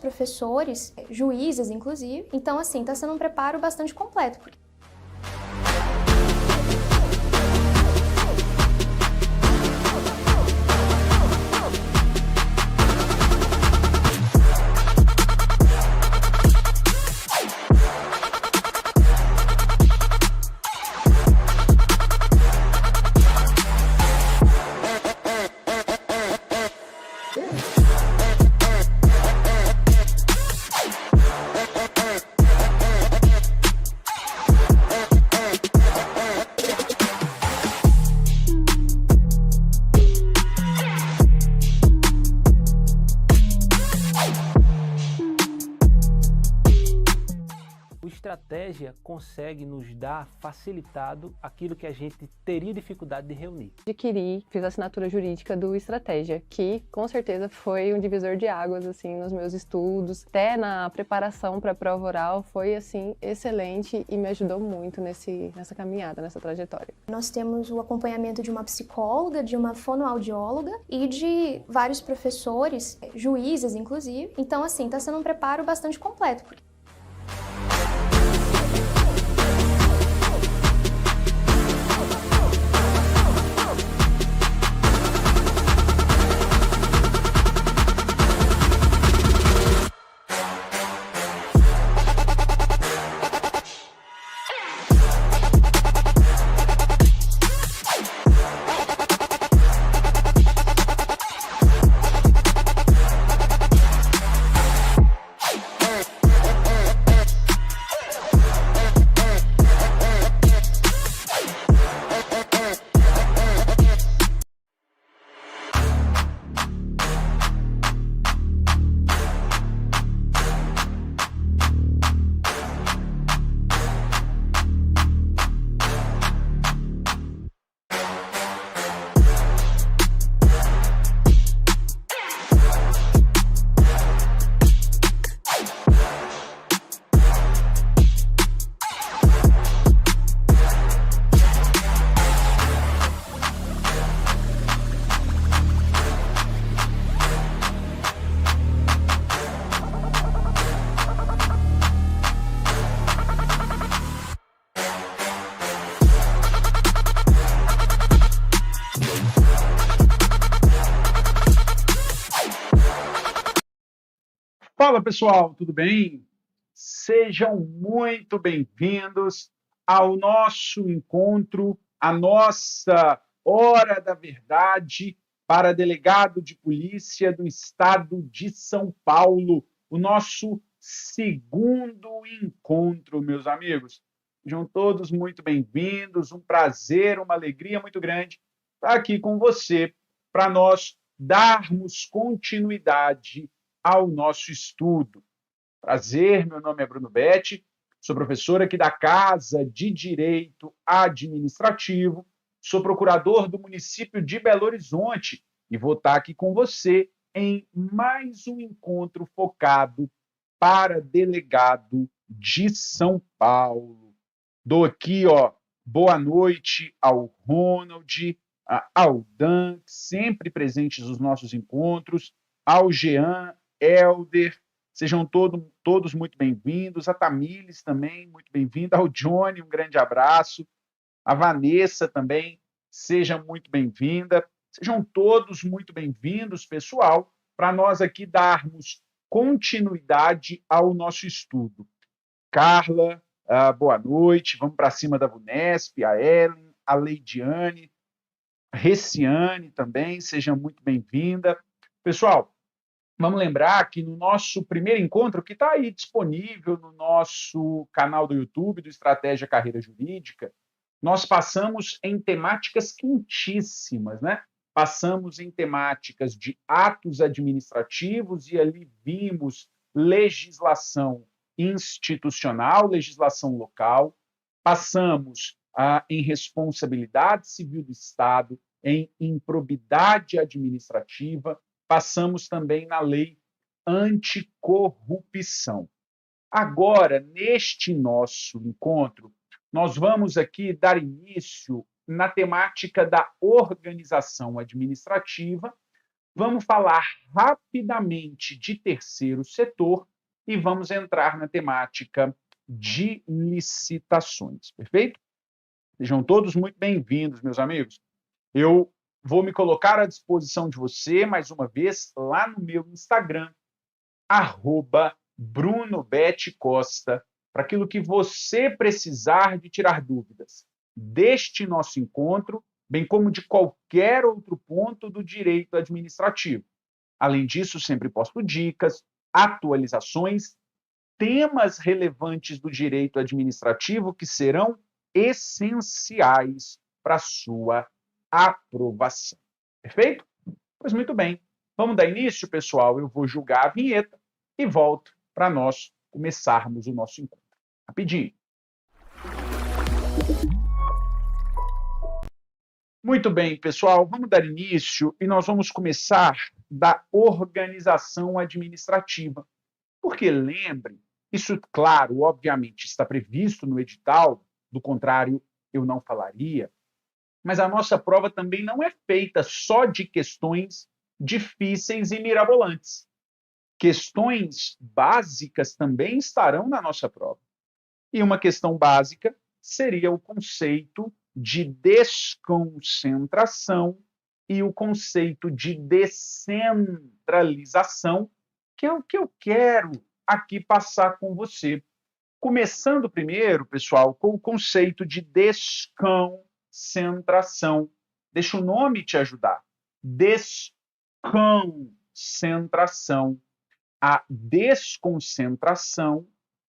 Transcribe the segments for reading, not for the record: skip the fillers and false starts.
professores, juízes, inclusive. Então, assim, está sendo um preparo bastante completo. O Estratégia consegue nos dar facilitado aquilo que a gente teria dificuldade de reunir. Fiz a assinatura jurídica do Estratégia, que com certeza foi um divisor de águas assim nos meus estudos, até na preparação para a prova oral, foi assim excelente e me ajudou muito nessa caminhada, nessa trajetória. Nós temos o acompanhamento de uma psicóloga, de uma fonoaudióloga e de vários professores, juízes inclusive. Então, assim, está sendo um preparo bastante completo. Fala pessoal, tudo bem? Sejam muito bem-vindos ao nosso encontro, a nossa Hora da Verdade para delegado de polícia do estado de São Paulo, o nosso segundo encontro, meus amigos. Sejam todos muito bem-vindos, um prazer, uma alegria muito grande estar aqui com você para nós darmos continuidade ao nosso estudo. Prazer, meu nome é Bruno Betti, sou professor aqui da Casa de Direito Administrativo, sou procurador do município de Belo Horizonte e vou estar aqui com você em mais um encontro focado para delegado de São Paulo. Dou aqui, boa noite ao Ronald, ao Dan, sempre presentes nos nossos encontros, ao Jean, Helder, sejam todos muito bem-vindos, a Tamires também, muito bem-vinda, ao Johnny, um grande abraço, a Vanessa também, seja muito bem-vinda, sejam todos muito bem-vindos, pessoal, para nós aqui darmos continuidade ao nosso estudo. Carla, boa noite, vamos para cima da VUNESP, a Ellen, a Leidiane, a Reciane também, seja muito bem-vinda. Pessoal, vamos lembrar que no nosso primeiro encontro, que está aí disponível no nosso canal do YouTube, do Estratégia Carreira Jurídica, nós passamos em temáticas quentíssimas, né? Passamos em temáticas de atos administrativos e ali vimos legislação institucional, legislação local, passamos em responsabilidade civil do Estado, em improbidade administrativa, passamos também na lei anticorrupção. Agora, neste nosso encontro, nós vamos aqui dar início na temática da organização administrativa, Vamos falar rapidamente de terceiro setor e vamos entrar na temática de licitações, perfeito? Sejam todos muito bem-vindos, meus amigos. Eu vou me colocar à disposição de você, mais uma vez, lá no meu Instagram, @BrunoBetCosta, para aquilo que você precisar de tirar dúvidas deste nosso encontro, bem como de qualquer outro ponto do direito administrativo. Além disso, sempre posto dicas, atualizações, temas relevantes do direito administrativo que serão essenciais para a sua aprovação. Perfeito? Pois muito bem. Vamos dar início, pessoal. Eu vou julgar a vinheta e volto para nós começarmos o nosso encontro. Rapidinho. Muito bem, pessoal. Vamos dar início e nós vamos começar da organização administrativa. Porque, lembre, isso, claro, obviamente, está previsto no edital, do contrário, eu não falaria, mas a nossa prova também não é feita só de questões difíceis e mirabolantes. Questões básicas também estarão na nossa prova. E uma questão básica seria o conceito de desconcentração e o conceito de descentralização, que é o que eu quero aqui passar com você. Começando primeiro, pessoal, com o conceito de desconcentração. Deixa o nome te ajudar. Desconcentração. A desconcentração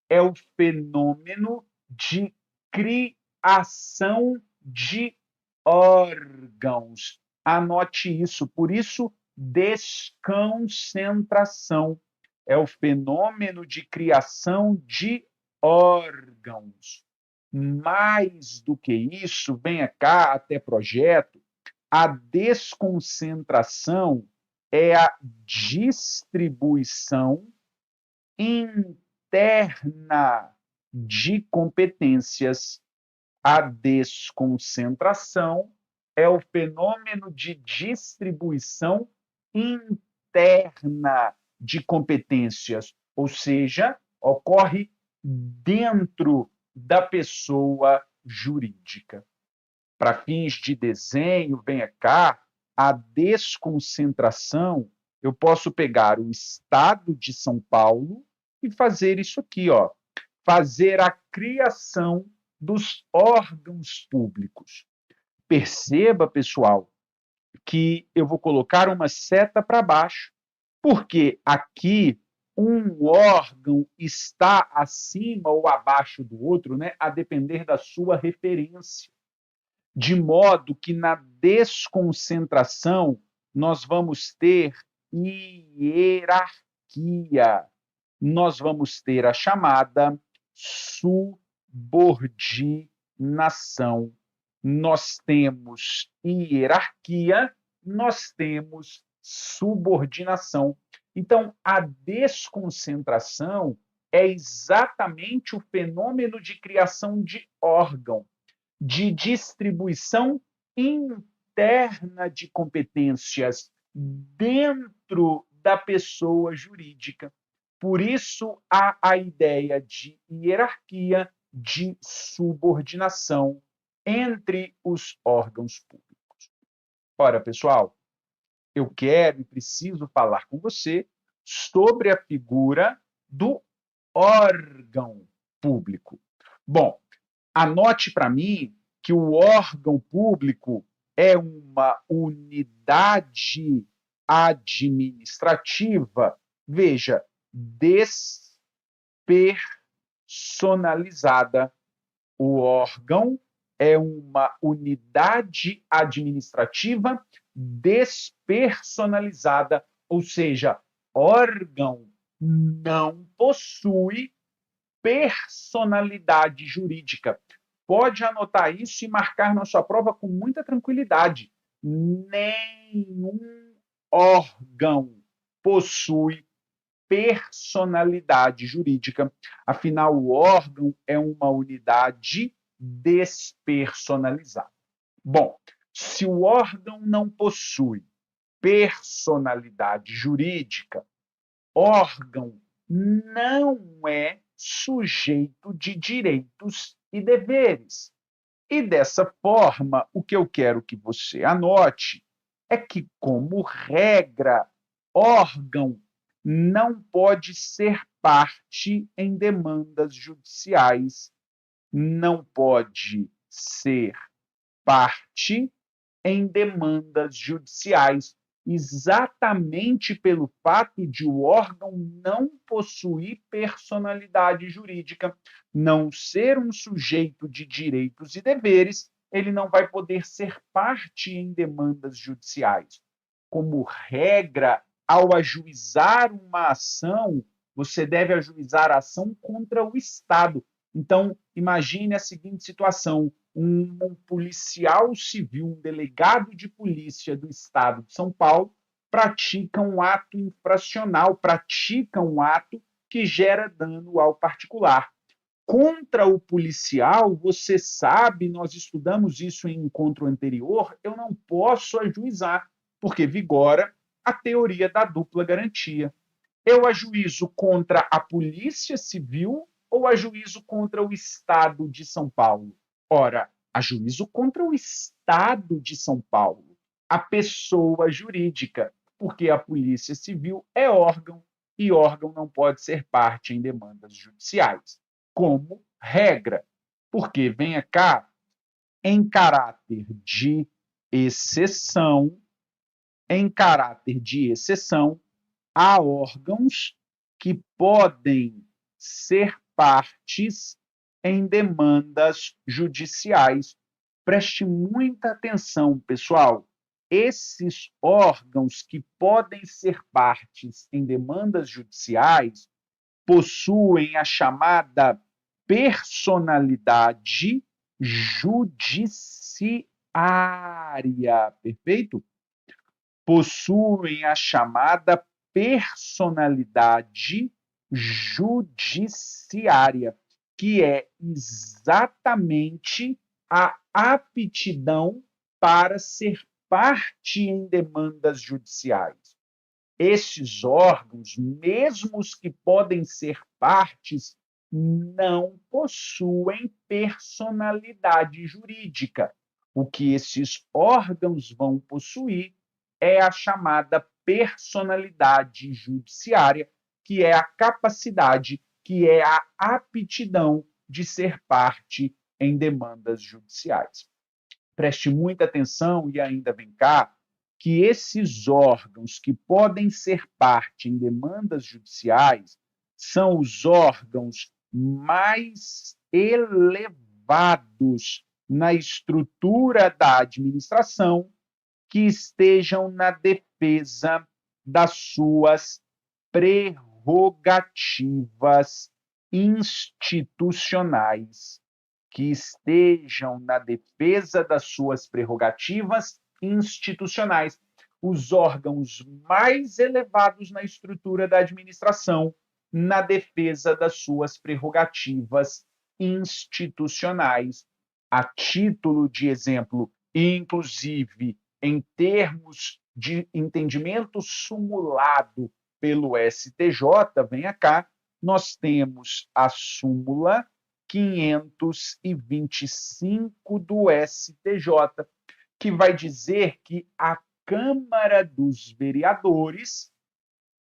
é o fenômeno de criação de órgãos. Anote isso. Por isso, desconcentração é o fenômeno de criação de órgãos. Mais do que isso, venha cá até projeto, a desconcentração é a distribuição interna de competências. A desconcentração é o fenômeno de distribuição interna de competências, ou seja, ocorre dentro da pessoa jurídica. Para fins de desenho, venha cá, a desconcentração, eu posso pegar o estado de São Paulo e fazer isso aqui, ó, fazer a criação dos órgãos públicos. Perceba, pessoal, que eu vou colocar uma seta para baixo, porque aqui um órgão está acima ou abaixo do outro, né, a depender da sua referência. De modo que na desconcentração nós vamos ter hierarquia. Nós vamos ter a chamada subordinação. Nós temos hierarquia, nós temos subordinação. Então, a desconcentração é exatamente o fenômeno de criação de órgão, de distribuição interna de competências dentro da pessoa jurídica. Por isso, há a ideia de hierarquia, de subordinação entre os órgãos públicos. Ora, pessoal, eu quero e preciso falar com você sobre a figura do órgão público. Bom, anote para mim que o órgão público é uma unidade administrativa, veja, despersonalizada. O órgão é uma unidade administrativa despersonalizada, ou seja, órgão não possui personalidade jurídica. Pode anotar isso e marcar na sua prova com muita tranquilidade. Nenhum órgão possui personalidade jurídica. Afinal, o órgão é uma unidade despersonalizada. Bom, se o órgão não possui personalidade jurídica, órgão não é sujeito de direitos e deveres. E dessa forma, o que eu quero que você anote é que, como regra, órgão não pode ser parte em demandas judiciais, não pode ser parte em demandas judiciais, exatamente pelo fato de o órgão não possuir personalidade jurídica, não ser um sujeito de direitos e deveres, ele não vai poder ser parte em demandas judiciais. Como regra, ao ajuizar uma ação, você deve ajuizar a ação contra o Estado. Então, imagine a seguinte situação: um policial civil, um delegado de polícia do Estado de São Paulo, pratica um ato infracional, pratica um ato que gera dano ao particular. Contra o policial, você sabe, nós estudamos isso em encontro anterior, eu não posso ajuizar, porque vigora a teoria da dupla garantia. Eu ajuizo contra a Polícia Civil ou ajuizo contra o Estado de São Paulo? Ora, ajuizo contra o Estado de São Paulo, a pessoa jurídica, porque a Polícia Civil é órgão e órgão não pode ser parte em demandas judiciais, como regra. Porque, venha cá, em caráter de exceção, há órgãos que podem ser partes em demandas judiciais. Preste muita atenção, pessoal. Esses órgãos que podem ser partes em demandas judiciais possuem a chamada personalidade judiciária. Perfeito? Possuem a chamada personalidade judiciária, que é exatamente a aptidão para ser parte em demandas judiciais. Esses órgãos, mesmo os que podem ser partes, não possuem personalidade jurídica. O que esses órgãos vão possuir é a chamada personalidade judiciária, que é a capacidade, que é a aptidão de ser parte em demandas judiciais. Preste muita atenção e ainda vem cá, que esses órgãos que podem ser parte em demandas judiciais são os órgãos mais elevados na estrutura da administração que estejam na defesa das suas prerrogativas institucionais, que estejam na defesa das suas prerrogativas institucionais. Os órgãos mais elevados na estrutura da administração, na defesa das suas prerrogativas institucionais. A título de exemplo, inclusive em termos de entendimento sumulado pelo STJ, venha cá, nós temos a súmula 525 do STJ, que vai dizer que a Câmara dos Vereadores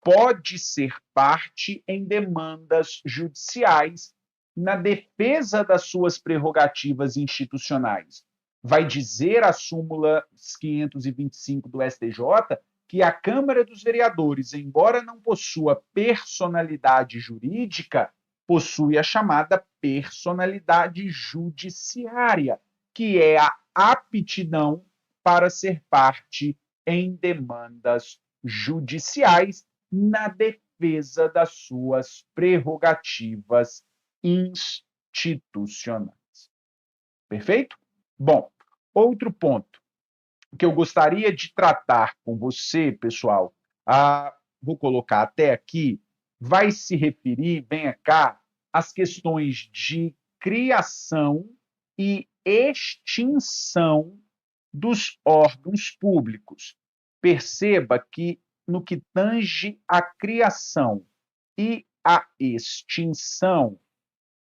pode ser parte em demandas judiciais na defesa das suas prerrogativas institucionais. Vai dizer a súmula 525 do STJ que a Câmara dos Vereadores, embora não possua personalidade jurídica, possui a chamada personalidade judiciária, que é a aptidão para ser parte em demandas judiciais na defesa das suas prerrogativas institucionais. Perfeito? Bom, outro ponto que eu gostaria de tratar com você, pessoal, vou colocar até aqui, vai se referir, venha cá, às questões de criação e extinção dos órgãos públicos. Perceba que, no que tange à criação e à extinção,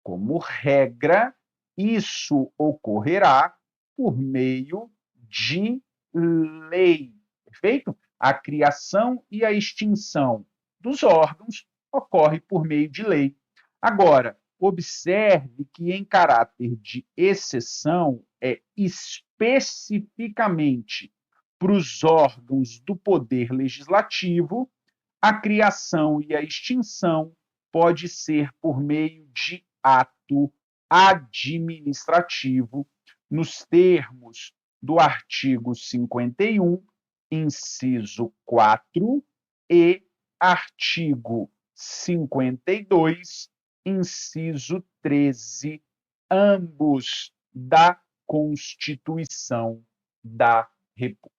como regra, isso ocorrerá por meio de lei. Perfeito? A criação e a extinção dos órgãos ocorre por meio de lei. Agora, observe que, em caráter de exceção, é especificamente para os órgãos do Poder Legislativo, a criação e a extinção pode ser por meio de ato administrativo, nos termos do artigo 51, inciso 4, e artigo 52, inciso 13, ambos da Constituição da República.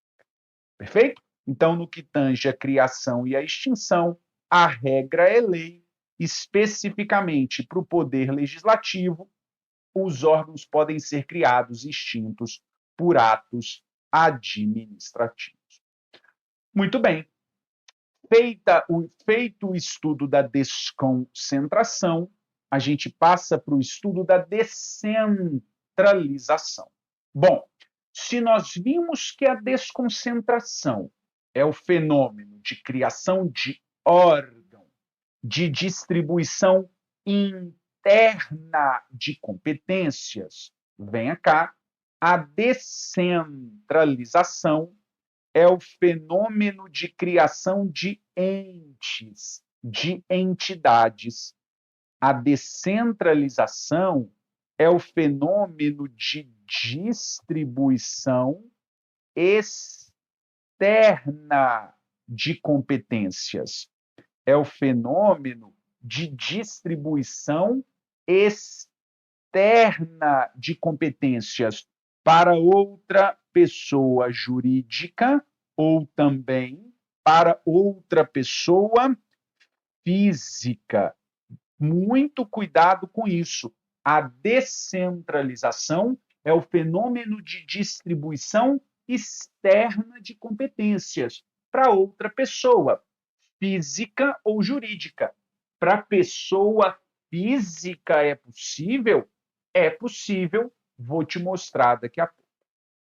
Perfeito? Então, no que tange a criação e a extinção, a regra é lei, especificamente para o Poder Legislativo, os órgãos podem ser criados e extintos por atos administrativos. Muito bem. Feito o estudo da desconcentração, a gente passa para o estudo da descentralização. Bom, se nós vimos que a desconcentração é o fenômeno de criação de órgão, de distribuição interna de competências, venha cá, a descentralização é o fenômeno de criação de entes, de entidades. A descentralização é o fenômeno de distribuição externa de competências. É o fenômeno de distribuição externa de competências para outra pessoa jurídica ou também para outra pessoa física. Muito cuidado com isso. A descentralização é o fenômeno de distribuição externa de competências para outra pessoa, física ou jurídica. Para pessoa física é possível? É possível, vou te mostrar daqui a pouco.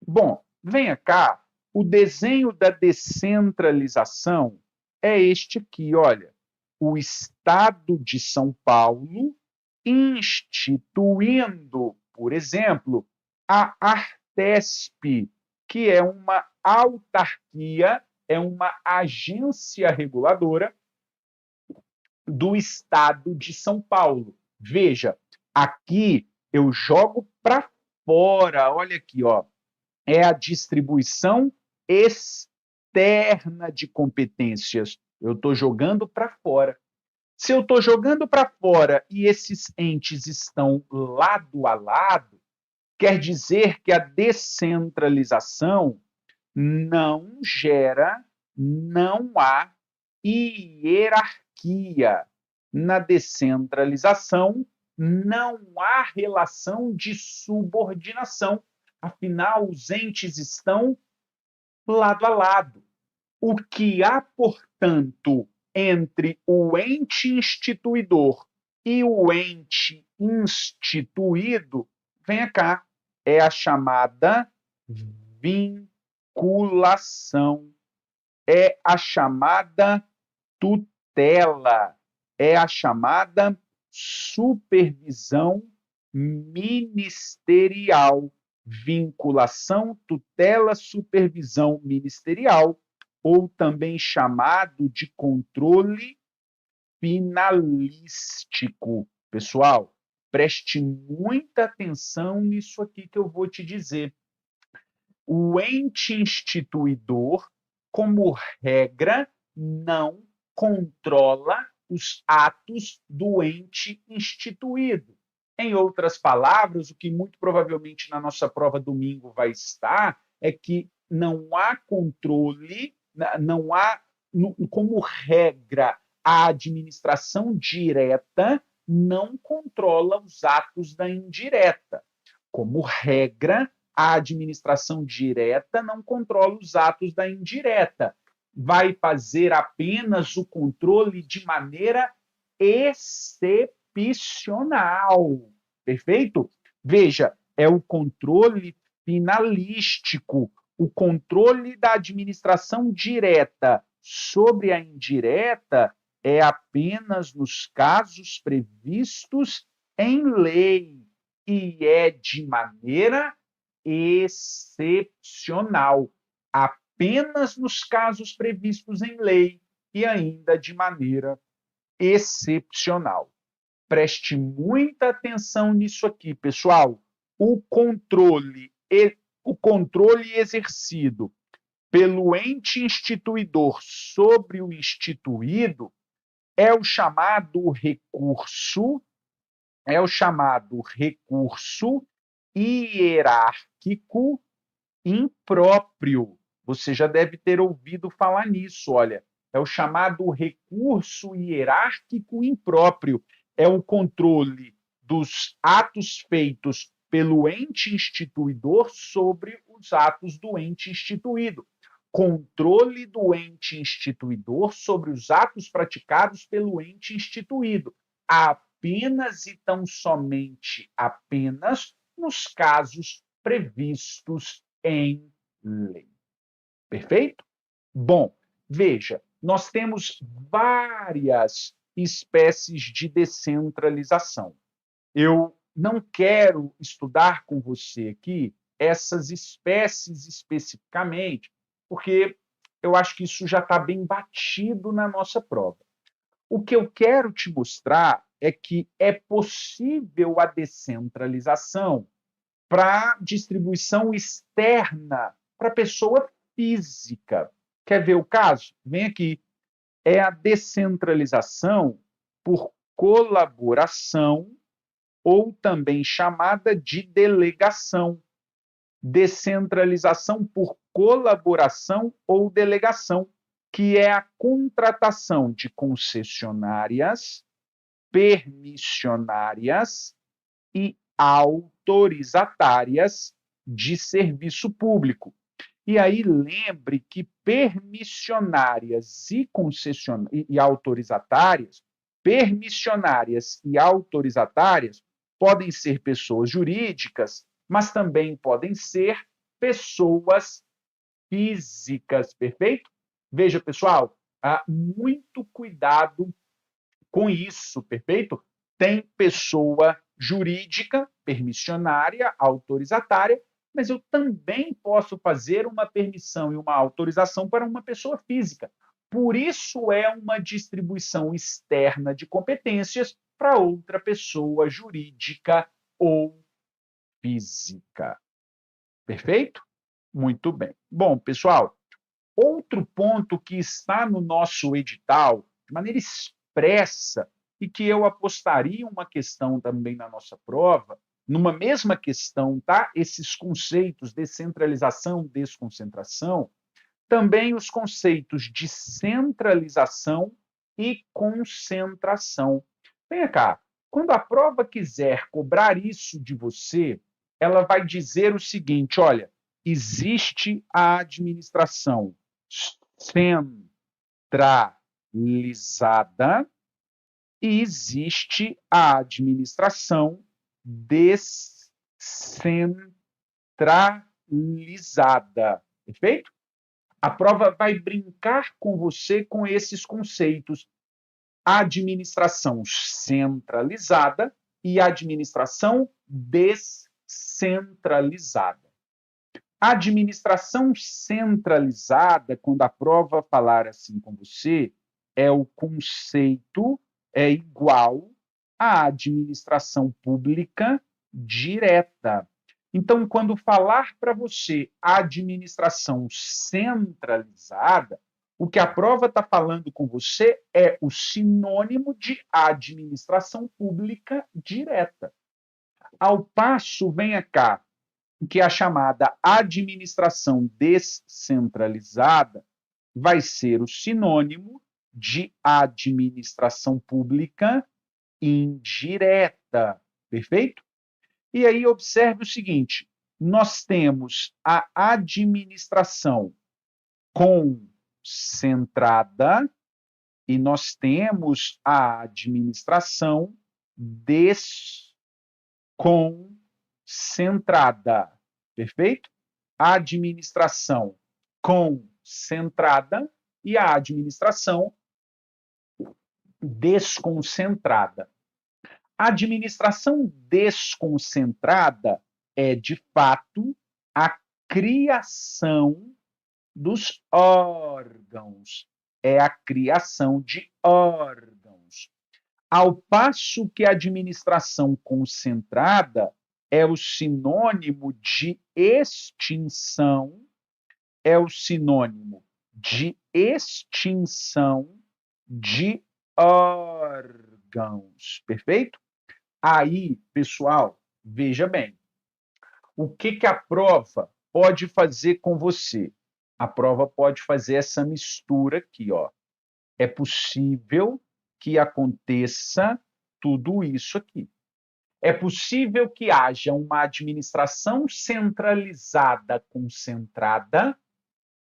Bom, venha cá, o desenho da descentralização é este aqui, olha. O Estado de São Paulo instituindo, por exemplo, a Artesp, que é uma autarquia, é uma agência reguladora do Estado de São Paulo. Veja, aqui eu jogo para fora, olha aqui, ó, é a distribuição externa de competências. Eu estou jogando para fora. Se eu estou jogando para fora e esses entes estão lado a lado, quer dizer que a descentralização não há hierarquia. Na descentralização, não há relação de subordinação. Afinal, os entes estão lado a lado. O que há, portanto, entre o ente instituidor e o ente instituído, venha cá, é a chamada vinculação, é a chamada tutela, é a chamada supervisão ministerial. Vinculação, tutela, supervisão ministerial, ou também chamado de controle finalístico. Pessoal, preste muita atenção nisso aqui que eu vou te dizer. O ente instituidor, como regra, não controla os atos do ente instituído. Em outras palavras, o que muito provavelmente na nossa prova domingo vai estar é que não há controle, não há, como regra, a administração direta não controla os atos da indireta. Como regra, a administração direta não controla os atos da indireta. vai fazer apenas o controle de maneira excepcional. Perfeito? Veja, é o controle finalístico, o controle da administração direta sobre a indireta é apenas nos casos previstos em lei e é de maneira excepcional, apenas nos casos previstos em lei e ainda de maneira excepcional. Preste muita atenção nisso aqui, pessoal. O controle exercido pelo ente instituidor sobre o instituído é o chamado recurso hierárquico impróprio. Você já deve ter ouvido falar nisso, olha. É o chamado recurso hierárquico impróprio. É o controle dos atos feitos pelo ente instituidor sobre os atos do ente instituído. Controle do ente instituidor sobre os atos praticados pelo ente instituído. Apenas e tão somente apenas nos casos previstos em lei. Perfeito? Bom, veja, nós temos várias espécies de descentralização. Eu não quero estudar com você aqui essas espécies especificamente, porque eu acho que isso já está bem batido na nossa prova. O que eu quero te mostrar é que é possível a descentralização para distribuição externa para pessoa física. Quer ver o caso? Vem aqui. É a descentralização por colaboração, ou também chamada de delegação. Descentralização por colaboração ou delegação, que é a contratação de concessionárias, permissionárias e autorizatárias de serviço público. E aí lembre que permissionárias e autorizatárias, podem ser pessoas jurídicas, mas também podem ser pessoas físicas, perfeito? Veja, pessoal, muito cuidado com isso, perfeito? Tem pessoa jurídica, permissionária, autorizatária, mas eu também posso fazer uma permissão e uma autorização para uma pessoa física. Por isso é uma distribuição externa de competências para outra pessoa jurídica ou física. Perfeito? Muito bem. Bom, pessoal, outro ponto que está no nosso edital, de maneira expressa, e que eu apostaria uma questão também na nossa prova, numa mesma questão, tá? Esses conceitos, descentralização, desconcentração, também os conceitos de centralização e concentração. Venha cá, quando a prova quiser cobrar isso de você, ela vai dizer o seguinte, olha, existe a administração centralizada e existe a administração descentralizada. Perfeito? A prova vai brincar com você com esses conceitos. Administração centralizada e administração descentralizada. Administração centralizada, quando a prova falar assim com você, o conceito é igual à administração pública direta. Então, quando falar para você administração centralizada, o que a prova está falando com você é o sinônimo de administração pública direta. Ao passo, venha cá, que a chamada administração descentralizada vai ser o sinônimo de administração pública indireta. Perfeito? E aí observe o seguinte, nós temos a administração com desconcentrada e nós temos a administração desconcentrada. Perfeito? A administração concentrada e a administração desconcentrada. A administração desconcentrada é, de fato, a criação dos órgãos. É a criação de órgãos. Ao passo que a administração concentrada é o sinônimo de extinção, de órgãos. Perfeito? Aí, pessoal, veja bem. O que a prova pode fazer com você? A prova pode fazer essa mistura aqui, ó. É possível que aconteça tudo isso aqui. É possível que haja uma administração centralizada concentrada,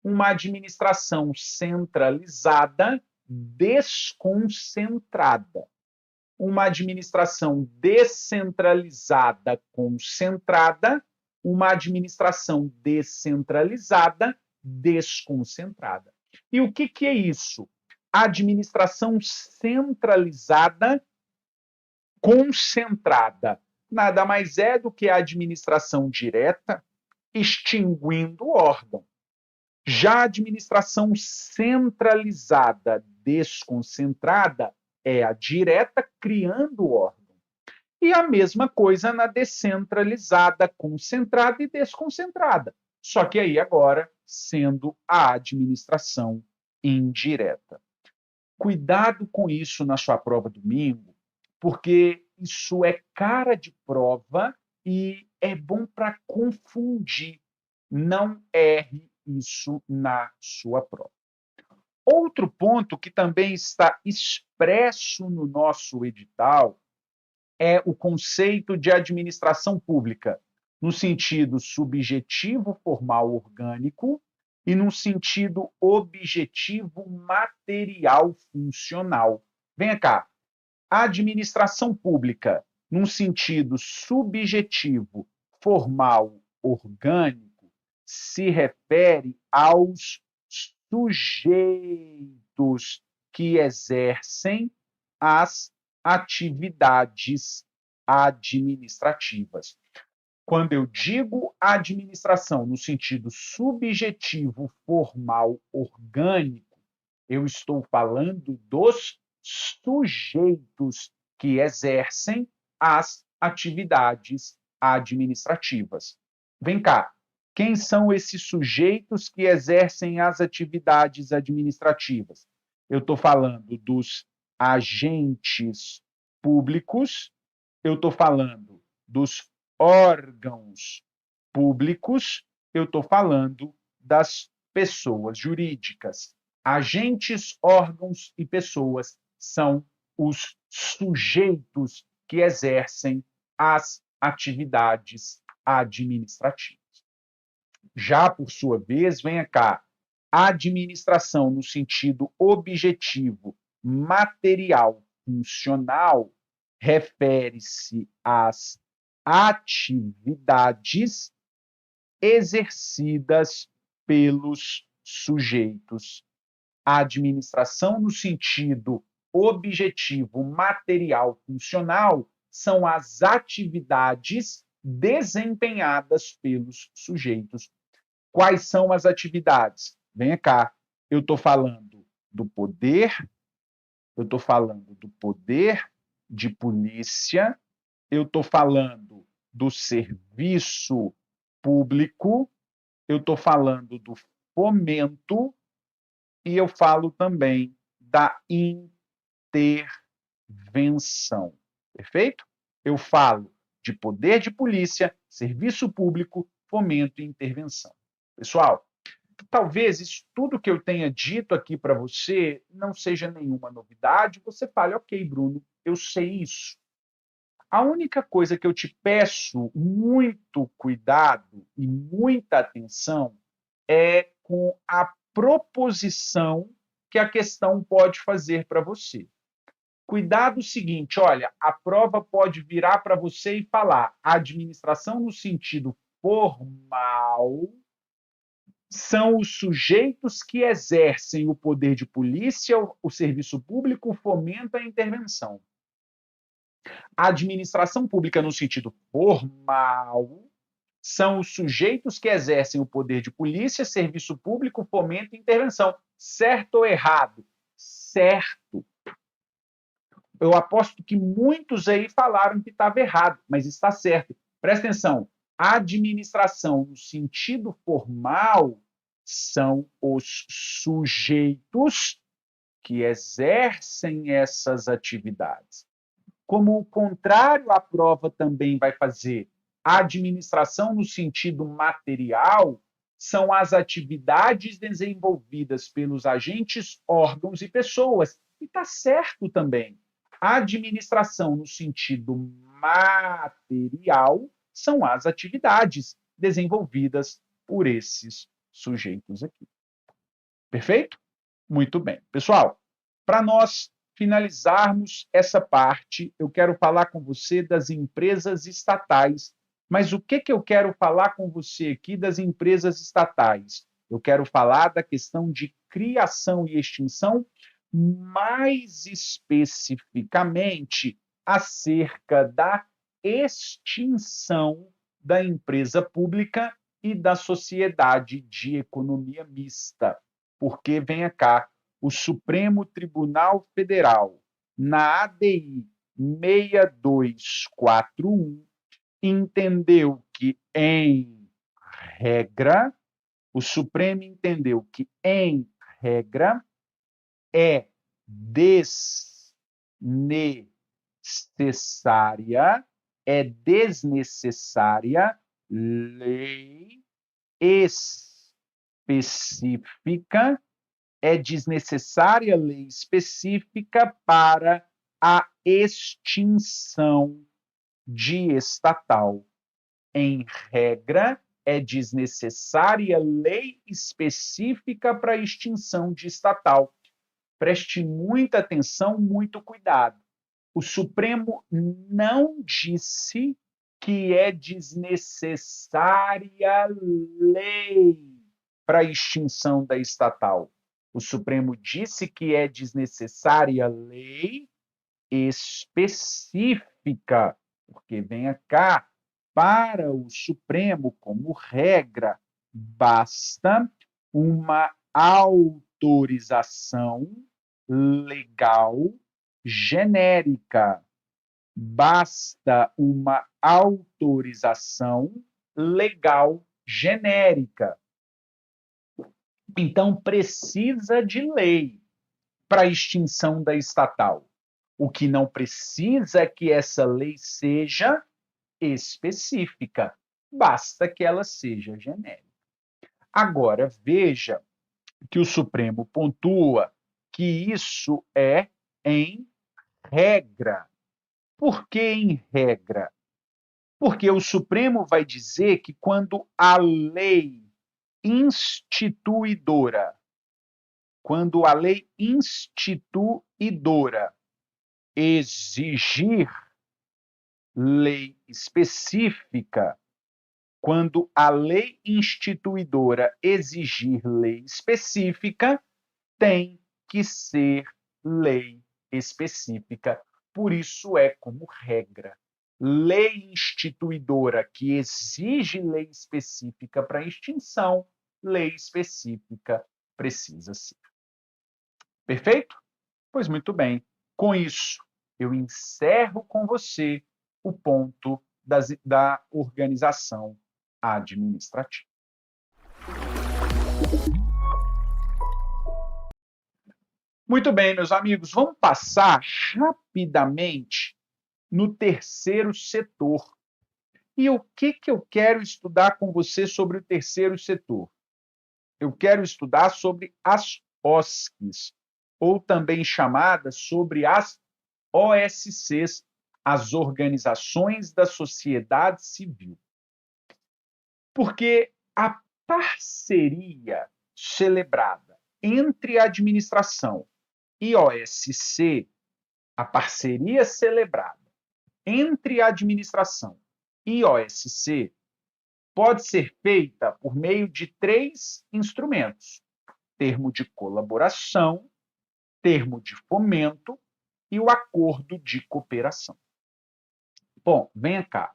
uma administração centralizada desconcentrada, uma administração descentralizada concentrada, uma administração descentralizada desconcentrada. E o que é isso? Administração centralizada concentrada. Nada mais é do que a administração direta extinguindo o órgão. Já a administração centralizada desconcentrada é a direta criando o órgão. E a mesma coisa na descentralizada concentrada e desconcentrada. Só que aí agora sendo a administração indireta. Cuidado com isso na sua prova domingo, porque isso é cara de prova e é bom para confundir. Não erre isso na sua prova. Outro ponto que também está expresso no nosso edital é o conceito de administração pública, no sentido subjetivo formal orgânico e no sentido objetivo material funcional. Venha cá. A administração pública, num sentido subjetivo formal orgânico, se refere aos sujeitos que exercem as atividades administrativas. Quando eu digo administração no sentido subjetivo, formal, orgânico, eu estou falando dos sujeitos que exercem as atividades administrativas. Vem cá, quem são esses sujeitos que exercem as atividades administrativas? Eu estou falando dos agentes públicos, eu estou falando dos órgãos públicos, eu estou falando das pessoas jurídicas. Agentes, órgãos e pessoas são os sujeitos que exercem as atividades administrativas. Já, por sua vez, venha cá, administração no sentido objetivo, material, funcional, refere-se às atividades exercidas pelos sujeitos. A administração no sentido objetivo, material, funcional são as atividades desempenhadas pelos sujeitos. Quais são as atividades? Venha cá, eu estou falando do poder, eu estou falando do poder de polícia, eu estou falando do serviço público, eu estou falando do fomento e eu falo também da intervenção. Perfeito? Eu falo de poder de polícia, serviço público, fomento e intervenção. Pessoal, talvez isso tudo que eu tenha dito aqui para você não seja nenhuma novidade, você fale, ok, Bruno, eu sei isso. A única coisa que eu te peço muito cuidado e muita atenção é com a proposição que a questão pode fazer para você. Cuidado o seguinte, olha, a prova pode virar para você e falar: a administração no sentido formal são os sujeitos que exercem o poder de polícia, o serviço público, o fomento à intervenção. A administração pública no sentido formal são os sujeitos que exercem o poder de polícia, serviço público, fomento e intervenção. Certo ou errado? Certo. Eu aposto que muitos aí falaram que estava errado, mas está certo. Presta atenção. A administração, no sentido formal, são os sujeitos que exercem essas atividades. Como o contrário, a prova também vai fazer. A administração, no sentido material, são as atividades desenvolvidas pelos agentes, órgãos e pessoas. E está certo também. A administração, no sentido material, são as atividades desenvolvidas por esses sujeitos aqui. Perfeito? Muito bem. Pessoal, para nós finalizarmos essa parte, eu quero falar com você das empresas estatais. Mas o que eu quero falar com você aqui das empresas estatais? Eu quero falar da questão de criação e extinção, mais especificamente acerca da extinção da empresa pública e da sociedade de economia mista. Porque, venha cá, o Supremo Tribunal Federal, na ADI 6241, entendeu que, em regra, o Supremo entendeu que, em regra, é desnecessária lei específica, para a extinção de estatal. Em regra, é desnecessária lei específica para a extinção de estatal. Preste muita atenção, muito cuidado. O Supremo não disse que é desnecessária lei para a extinção da estatal. O Supremo disse que é desnecessária lei específica, porque, venha cá, para o Supremo, como regra, basta uma autorização legal genérica. Basta uma autorização legal genérica. Então, precisa de lei para a extinção da estatal. O que não precisa é que essa lei seja específica. Basta que ela seja genérica. Agora, veja que o Supremo pontua que isso é em regra. Por que em regra? Porque o Supremo vai dizer que quando a lei instituidora, exigir lei específica, quando a lei instituidora exigir lei específica, tem que ser lei específica. Por isso é como regra. Lei instituidora que exige lei específica para extinção, lei específica precisa ser. Perfeito? Pois muito bem. Com isso, eu encerro com você o ponto da organização administrativa. Muito bem, meus amigos, vamos passar rapidamente no terceiro setor. E o que eu quero estudar com você sobre o terceiro setor? Eu quero estudar sobre as OSCs, ou também chamadas sobre as OSCs, as Organizações da Sociedade Civil. Porque a parceria celebrada entre a administração e OSC, a parceria celebrada entre a administração e OSC pode ser feita por meio de 3 instrumentos: termo de colaboração, termo de fomento e o acordo de cooperação. Bom, venha cá.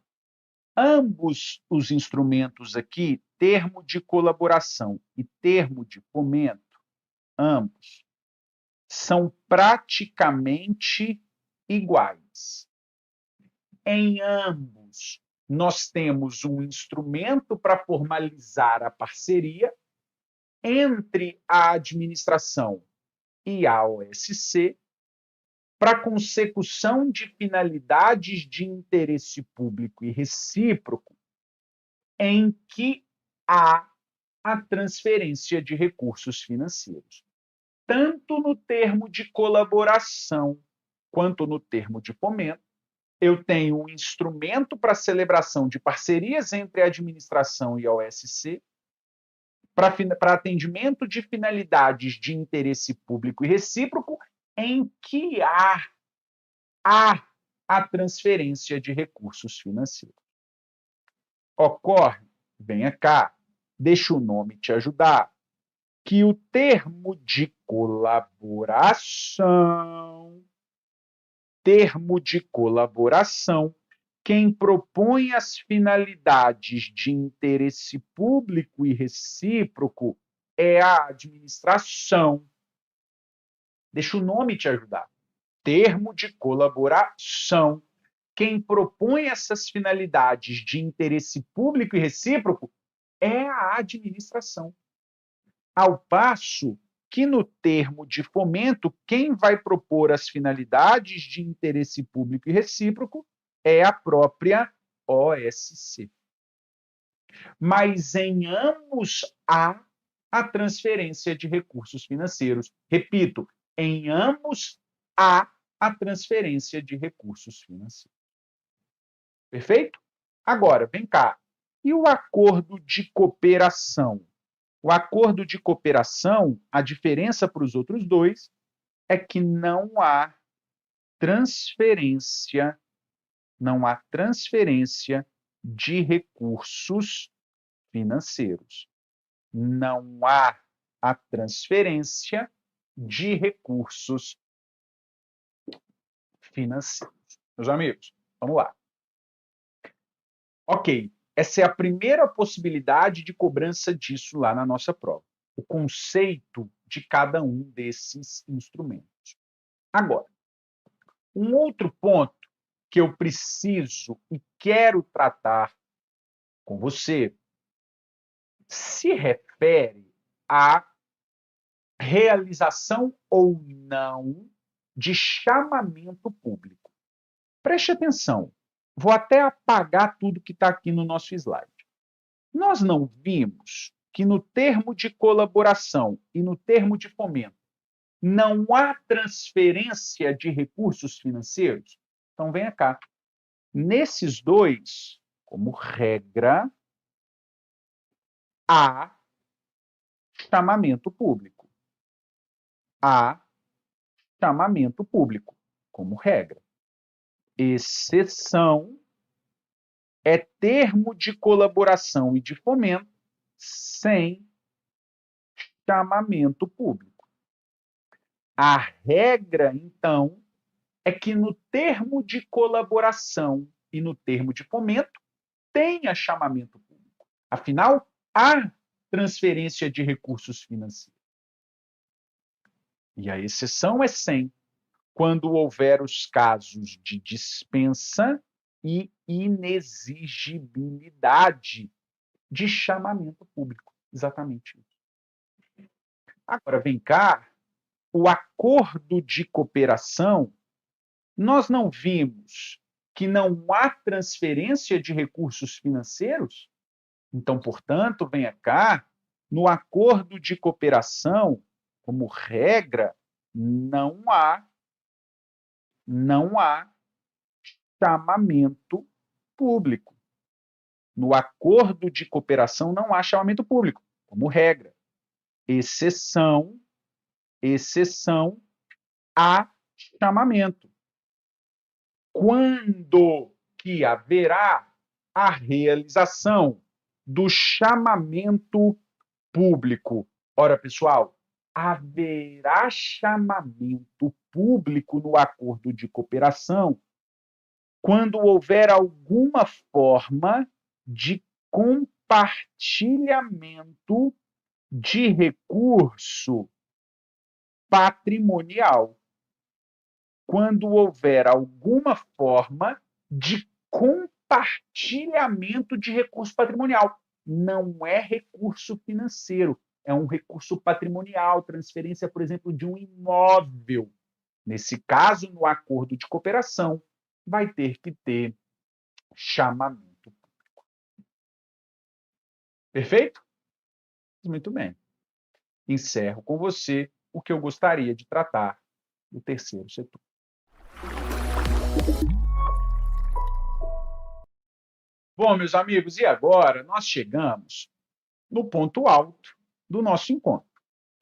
Ambos os instrumentos aqui, termo de colaboração e termo de fomento, ambos são praticamente iguais. Em ambos, nós temos um instrumento para formalizar a parceria entre a administração e a OSC para consecução de finalidades de interesse público e recíproco em que há a transferência de recursos financeiros. Tanto no termo de colaboração quanto no termo de fomento, eu tenho um instrumento para celebração de parcerias entre a administração e a OSC, para atendimento de finalidades de interesse público e recíproco, em que há a transferência de recursos financeiros. Ocorre, venha cá, deixa o nome te ajudar, que o termo de colaboração, quem propõe as finalidades de interesse público e recíproco é a administração. Deixa o nome te ajudar. Termo de colaboração. Quem propõe essas finalidades de interesse público e recíproco é a administração. Ao passo que no termo de fomento, quem vai propor as finalidades de interesse público e recíproco é a própria OSC. Mas em ambos há a transferência de recursos financeiros. Repito, em ambos há a transferência de recursos financeiros. Perfeito? Agora, vem cá. E o acordo de cooperação? O acordo de cooperação, a diferença para os outros dois é que não há transferência de recursos financeiros. Não há a transferência de recursos financeiros. Meus amigos, vamos lá. Ok, essa é a primeira possibilidade de cobrança disso lá na nossa prova. O conceito de cada um desses instrumentos. Agora, um outro ponto que eu preciso e quero tratar com você se refere à realização ou não de chamamento público. Preste atenção, vou até apagar tudo que está aqui no nosso slide. Nós não vimos que no termo de colaboração e no termo de fomento não há transferência de recursos financeiros? Então, venha cá. Nesses dois, como regra, há chamamento público. Há chamamento público, como regra. Exceção é termo de colaboração e de fomento sem chamamento público. A regra, então, é que no termo de colaboração e no termo de fomento tenha chamamento público. Afinal, há transferência de recursos financeiros. E a exceção é sem, quando houver os casos de dispensa e inexigibilidade de chamamento público. Exatamente isso. Agora, vem cá, o acordo de cooperação, nós não vimos que não há transferência de recursos financeiros? Então, portanto, venha cá, no acordo de cooperação, como regra, não há chamamento público. No acordo de cooperação não há chamamento público, como regra. Exceção exceção a chamamento. Quando que haverá a realização do chamamento público? Ora, pessoal, haverá chamamento público no acordo de cooperação quando houver alguma forma de compartilhamento de recurso patrimonial. Quando houver alguma forma de compartilhamento de recurso patrimonial. Não é recurso financeiro, é um recurso patrimonial, transferência, por exemplo, de um imóvel. Nesse caso, no acordo de cooperação, vai ter que ter chamamento público. Perfeito? Muito bem. Encerro com você o que eu gostaria de tratar do terceiro setor. Bom, meus amigos, e agora nós chegamos no ponto alto do nosso encontro,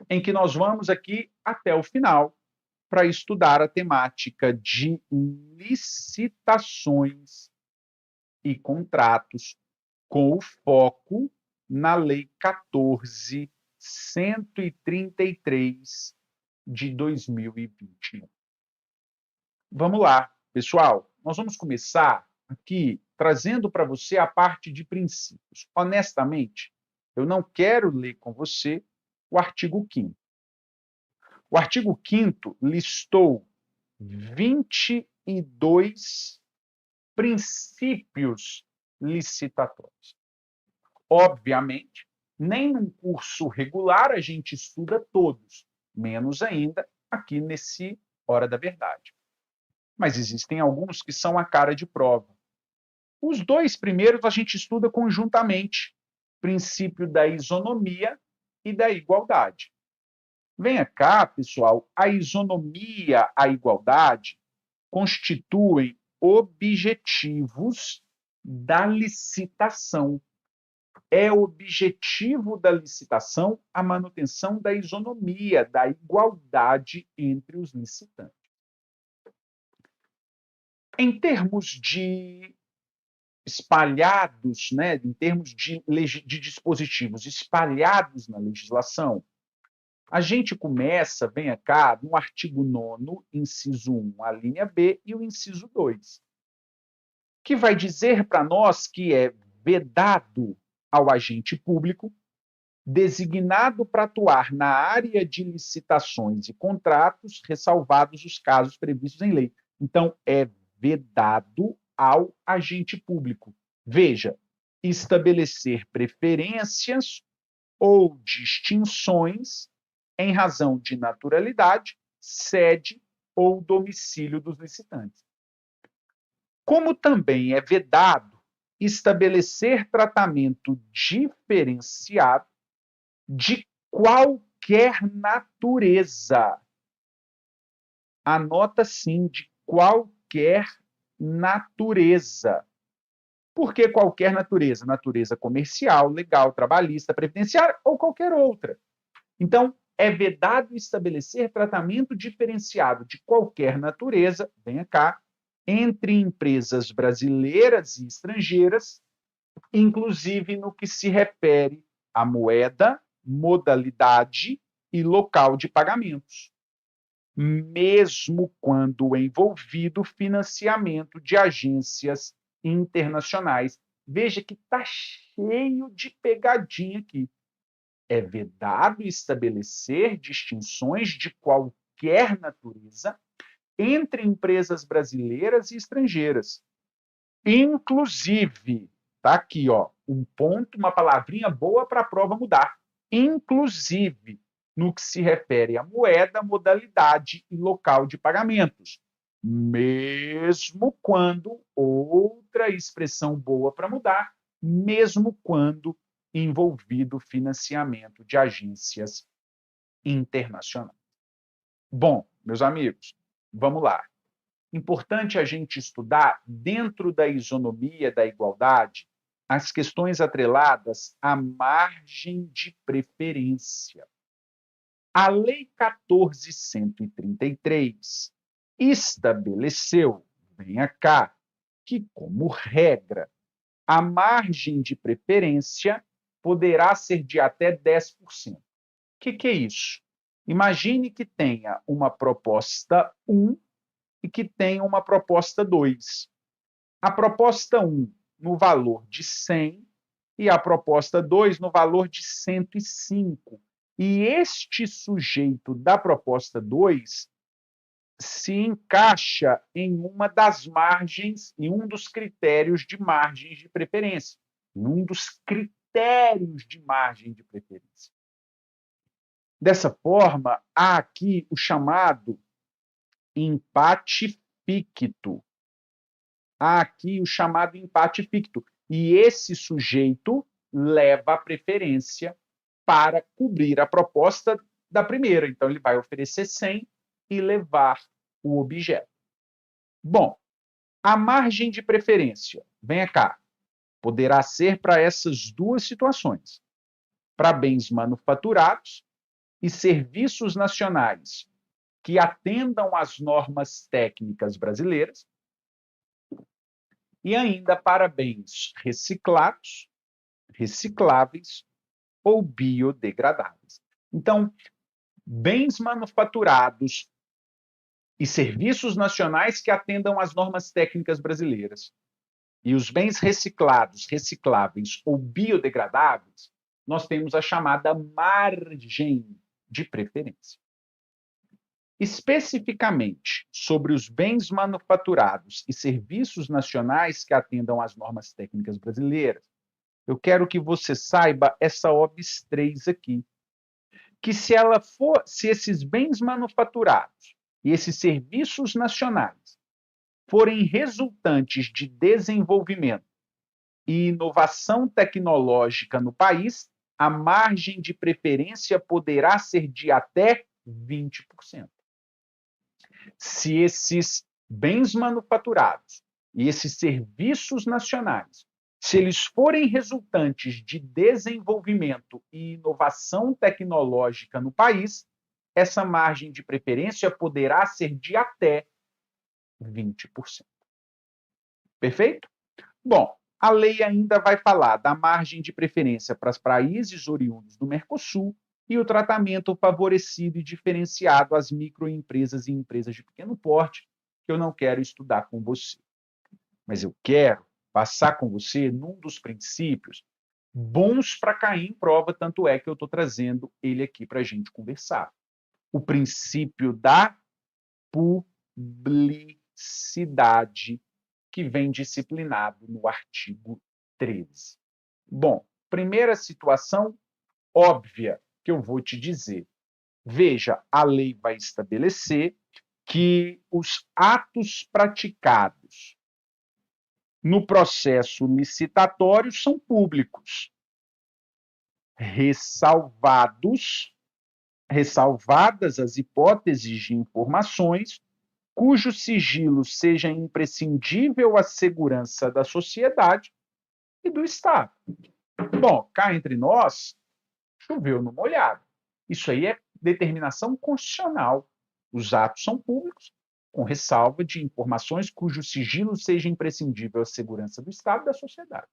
em que nós vamos aqui até o final para estudar a temática de licitações e contratos, com o foco na Lei 14.133 de 2021. Vamos lá, pessoal. Nós vamos começar aqui trazendo para você a parte de princípios. Honestamente, eu não quero ler com você o artigo 5º. O artigo 5º listou 22 princípios licitatórios. Obviamente, nem num curso regular a gente estuda todos, menos ainda aqui nesse Hora da Verdade. Mas existem alguns que são a cara de prova. Os dois primeiros a gente estuda conjuntamente, princípio da isonomia e da igualdade. Venha cá, pessoal, a isonomia, a igualdade constituem objetivos da licitação. É objetivo da licitação a manutenção da isonomia, da igualdade entre os licitantes. Em termos de espalhados, em termos de dispositivos espalhados na legislação, a gente começa, venha cá, no artigo 9º, inciso 1, a linha B, e o inciso 2, que vai dizer para nós que é vedado ao agente público, designado para atuar na área de licitações e contratos, ressalvados os casos previstos em lei. Então, é vedado ao agente público. Veja, estabelecer preferências ou distinções em razão de naturalidade, sede ou domicílio dos licitantes. Como também é vedado estabelecer tratamento diferenciado de qualquer natureza. Anota sim, de qualquer natureza. Por que qualquer natureza? Natureza comercial, legal, trabalhista, previdenciária ou qualquer outra. Então, é vedado estabelecer tratamento diferenciado de qualquer natureza, venha cá, entre empresas brasileiras e estrangeiras, inclusive no que se refere à moeda, modalidade e local de pagamentos, mesmo quando envolvido financiamento de agências internacionais. Veja que está cheio de pegadinha aqui. É vedado estabelecer distinções de qualquer natureza entre empresas brasileiras e estrangeiras. Inclusive, tá aqui, um ponto, uma palavrinha boa para a prova mudar. Inclusive, no que se refere à moeda, modalidade e local de pagamentos. Mesmo quando, outra expressão boa para mudar, mesmo quando envolvido financiamento de agências internacionais. Bom, meus amigos, vamos lá. Importante a gente estudar, dentro da isonomia da igualdade, as questões atreladas à margem de preferência. A Lei 14.133 estabeleceu, venha cá, que, como regra, a margem de preferência poderá ser de até 10%. O que é isso? Imagine que tenha uma proposta 1 e que tenha uma proposta 2. A proposta 1 no valor de 100 e a proposta 2 no valor de 105. E este sujeito da proposta 2 se encaixa em uma das margens, em um dos critérios de margens de preferência. Em um dos critérios de margem de preferência. Dessa forma, há aqui o chamado empate ficto. Há aqui o chamado empate ficto. E esse sujeito leva a preferência para cobrir a proposta da primeira. Então, ele vai oferecer 100 e levar o objeto. Bom, a margem de preferência, venha cá, poderá ser para essas duas situações. Para bens manufaturados e serviços nacionais que atendam às normas técnicas brasileiras, e ainda para bens reciclados, recicláveis ou biodegradáveis. Então, bens manufaturados e serviços nacionais que atendam às normas técnicas brasileiras. E os bens reciclados, recicláveis ou biodegradáveis, nós temos a chamada margem de preferência. Especificamente sobre os bens manufaturados e serviços nacionais que atendam às normas técnicas brasileiras, eu quero que você saiba essa OBS 3 aqui, que se esses bens manufaturados e esses serviços nacionais forem resultantes de desenvolvimento e inovação tecnológica no país, a margem de preferência poderá ser de até 20%. Se esses bens manufaturados e esses serviços nacionais, se eles forem resultantes de desenvolvimento e inovação tecnológica no país, essa margem de preferência poderá ser de até 20%. Perfeito? Bom, a lei ainda vai falar da margem de preferência para os países oriundos do Mercosul e o tratamento favorecido e diferenciado às microempresas e empresas de pequeno porte, que eu não quero estudar com você. Mas eu quero passar com você num dos princípios bons para cair em prova, tanto é que eu estou trazendo ele aqui para a gente conversar. O princípio da publicidade, que vem disciplinado no artigo 13. Bom, primeira situação óbvia que eu vou te dizer. Veja, a lei vai estabelecer que os atos praticados no processo licitatório são públicos, ressalvadas as hipóteses de informações cujo sigilo seja imprescindível à segurança da sociedade e do Estado. Bom, cá entre nós, choveu no molhado. Isso aí é determinação constitucional. Os atos são públicos, com ressalva de informações cujo sigilo seja imprescindível à segurança do Estado e da sociedade.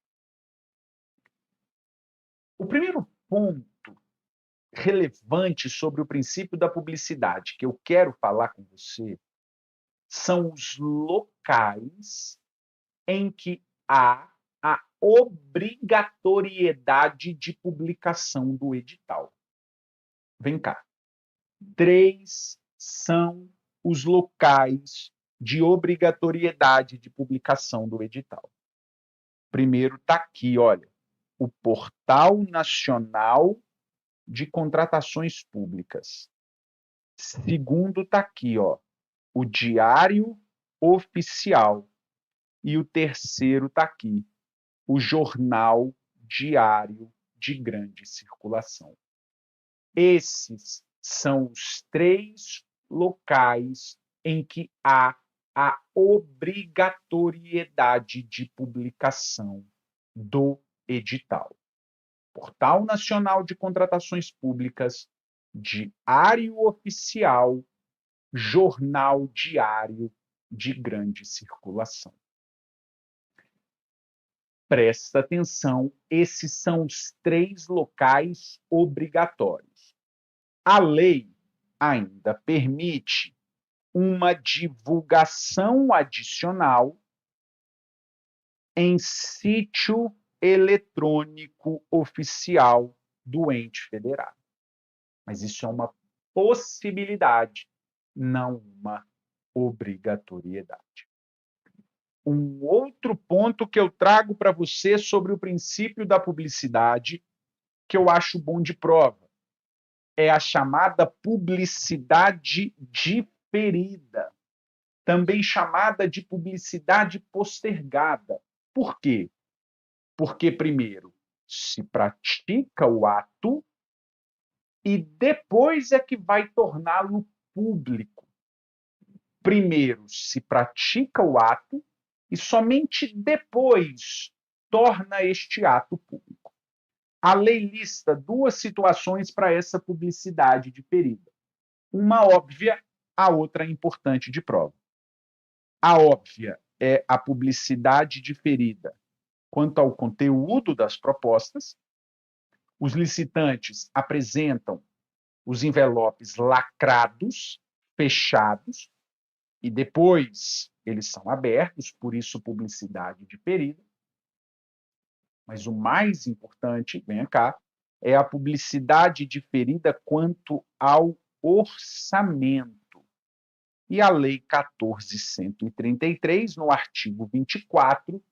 O primeiro ponto relevante sobre o princípio da publicidade que eu quero falar com você são os locais em que há a obrigatoriedade de publicação do edital. Vem cá. 3 são os locais de obrigatoriedade de publicação do edital. Primeiro está aqui, olha, o Portal Nacional de Contratações Públicas. Segundo está aqui, ó, o Diário Oficial. E o terceiro está aqui, o Jornal Diário de Grande Circulação. Esses são os 3 locais em que há a obrigatoriedade de publicação do edital. Portal Nacional de Contratações Públicas, Diário Oficial, jornal diário de grande circulação. Presta atenção, esses são os 3 locais obrigatórios. A lei ainda permite uma divulgação adicional em sítio eletrônico oficial do ente federado. Mas isso é uma possibilidade, não uma obrigatoriedade. Um outro ponto que eu trago para você sobre o princípio da publicidade, que eu acho bom de prova, é a chamada publicidade diferida, também chamada de publicidade postergada. Por quê? Porque, primeiro, se pratica o ato e depois é que vai torná-lo público. Primeiro se pratica o ato e somente depois torna este ato público. A lei lista 2 situações para essa publicidade diferida. Uma óbvia, a outra importante de prova. A óbvia é a publicidade diferida quanto ao conteúdo das propostas. Os licitantes apresentam os envelopes lacrados, fechados, e depois eles são abertos, por isso publicidade diferida. Mas o mais importante, venha cá, é a publicidade diferida quanto ao orçamento. E a Lei 14.133, no artigo 24,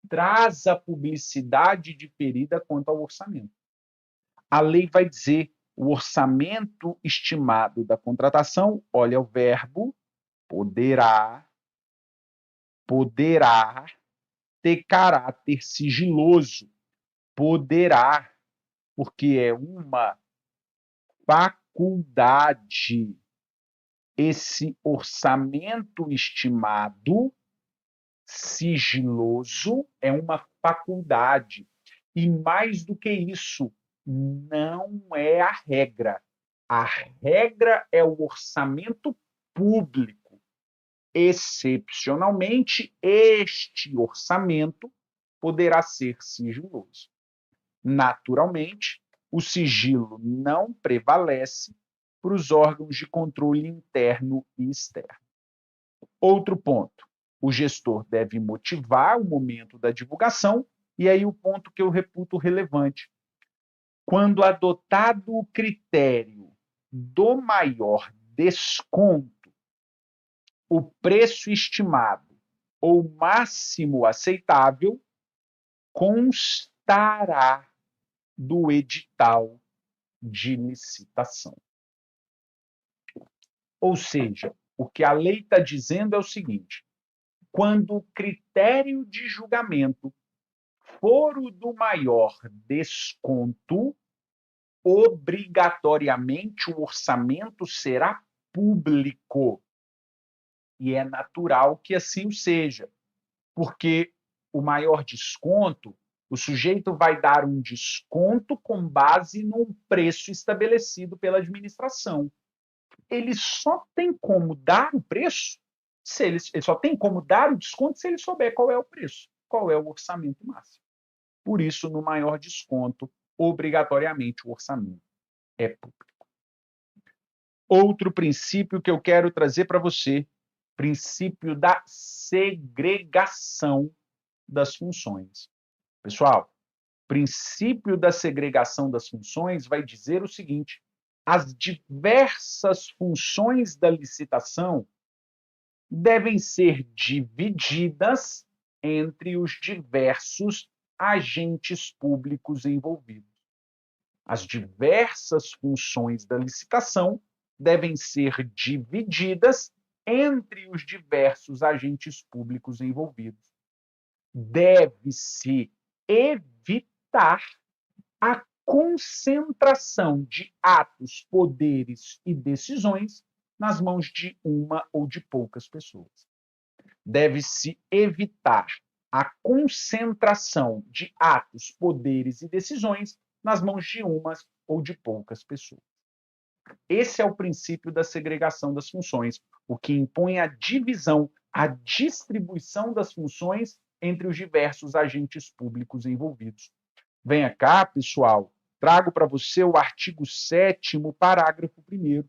traz a publicidade diferida quanto ao orçamento. A lei vai dizer o orçamento estimado da contratação, olha o verbo, poderá ter caráter sigiloso. Poderá, porque é uma faculdade. Esse orçamento estimado sigiloso é uma faculdade. E mais do que isso, não é a regra. A regra é o orçamento público. Excepcionalmente, este orçamento poderá ser sigiloso. Naturalmente, o sigilo não prevalece para os órgãos de controle interno e externo. Outro ponto, o gestor deve motivar o momento da divulgação, e aí o ponto que eu reputo relevante. Quando adotado o critério do maior desconto, o preço estimado ou máximo aceitável constará do edital de licitação. Ou seja, o que a lei está dizendo é o seguinte: quando o critério de julgamento for o do maior desconto, obrigatoriamente o orçamento será público. E é natural que assim o seja, porque o maior desconto, o sujeito vai dar um desconto com base num preço estabelecido pela administração. Ele só tem como dar o preço, ele só tem como dar o desconto se ele souber qual é o preço, qual é o orçamento máximo. Por isso, no maior desconto, obrigatoriamente o orçamento é público. Outro princípio que eu quero trazer para você, princípio da segregação das funções. Pessoal, princípio da segregação das funções vai dizer o seguinte: as diversas funções da licitação devem ser divididas entre os diversos agentes públicos envolvidos. As diversas funções da licitação devem ser divididas entre os diversos agentes públicos envolvidos. Deve-se evitar a concentração de atos, poderes e decisões nas mãos de uma ou de poucas pessoas. Deve-se evitar a concentração de atos, poderes e decisões nas mãos de umas ou de poucas pessoas. Esse é o princípio da segregação das funções, o que impõe a divisão, a distribuição das funções entre os diversos agentes públicos envolvidos. Venha cá, pessoal, trago para você o artigo 7º, parágrafo 1º,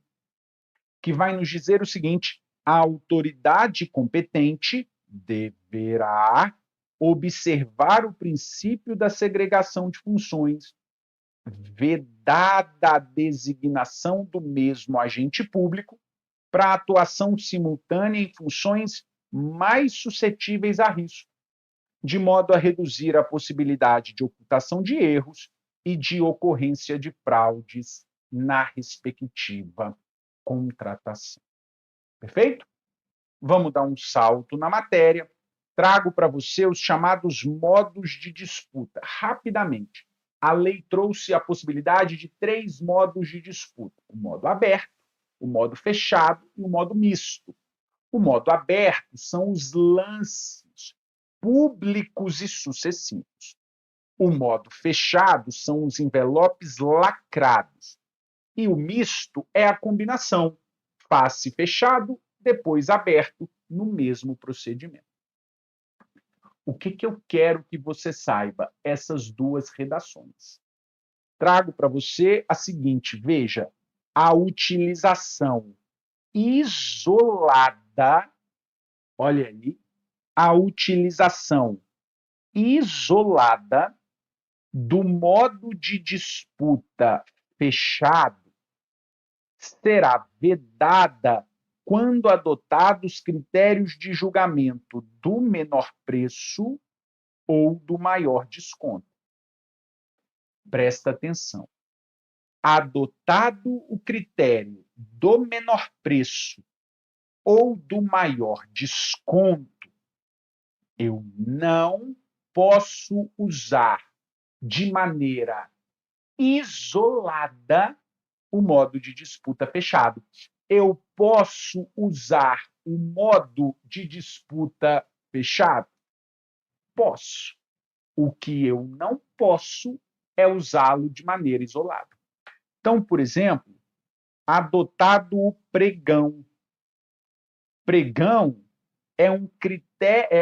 que vai nos dizer o seguinte: a autoridade competente deverá observar o princípio da segregação de funções, vedada a designação do mesmo agente público para atuação simultânea em funções mais suscetíveis a risco, de modo a reduzir a possibilidade de ocultação de erros e de ocorrência de fraudes na respectiva contratação. Perfeito? Vamos dar um salto na matéria. Trago para você os chamados modos de disputa. Rapidamente, a lei trouxe a possibilidade de 3 modos de disputa: o modo aberto, o modo fechado e o modo misto. O modo aberto são os lances públicos e sucessivos. O modo fechado são os envelopes lacrados. E o misto é a combinação face fechado, depois aberto, no mesmo procedimento. O que eu quero que você saiba? Essas 2 redações. Trago para você a seguinte, veja, a utilização isolada, olha aí, a utilização isolada do modo de disputa fechado será vedada quando adotados critérios de julgamento do menor preço ou do maior desconto. Presta atenção. Adotado o critério do menor preço ou do maior desconto, eu não posso usar de maneira isolada o modo de disputa fechado. Eu posso usar o modo de disputa fechado? Posso. O que eu não posso é usá-lo de maneira isolada. Então, por exemplo, adotado o pregão. Pregão é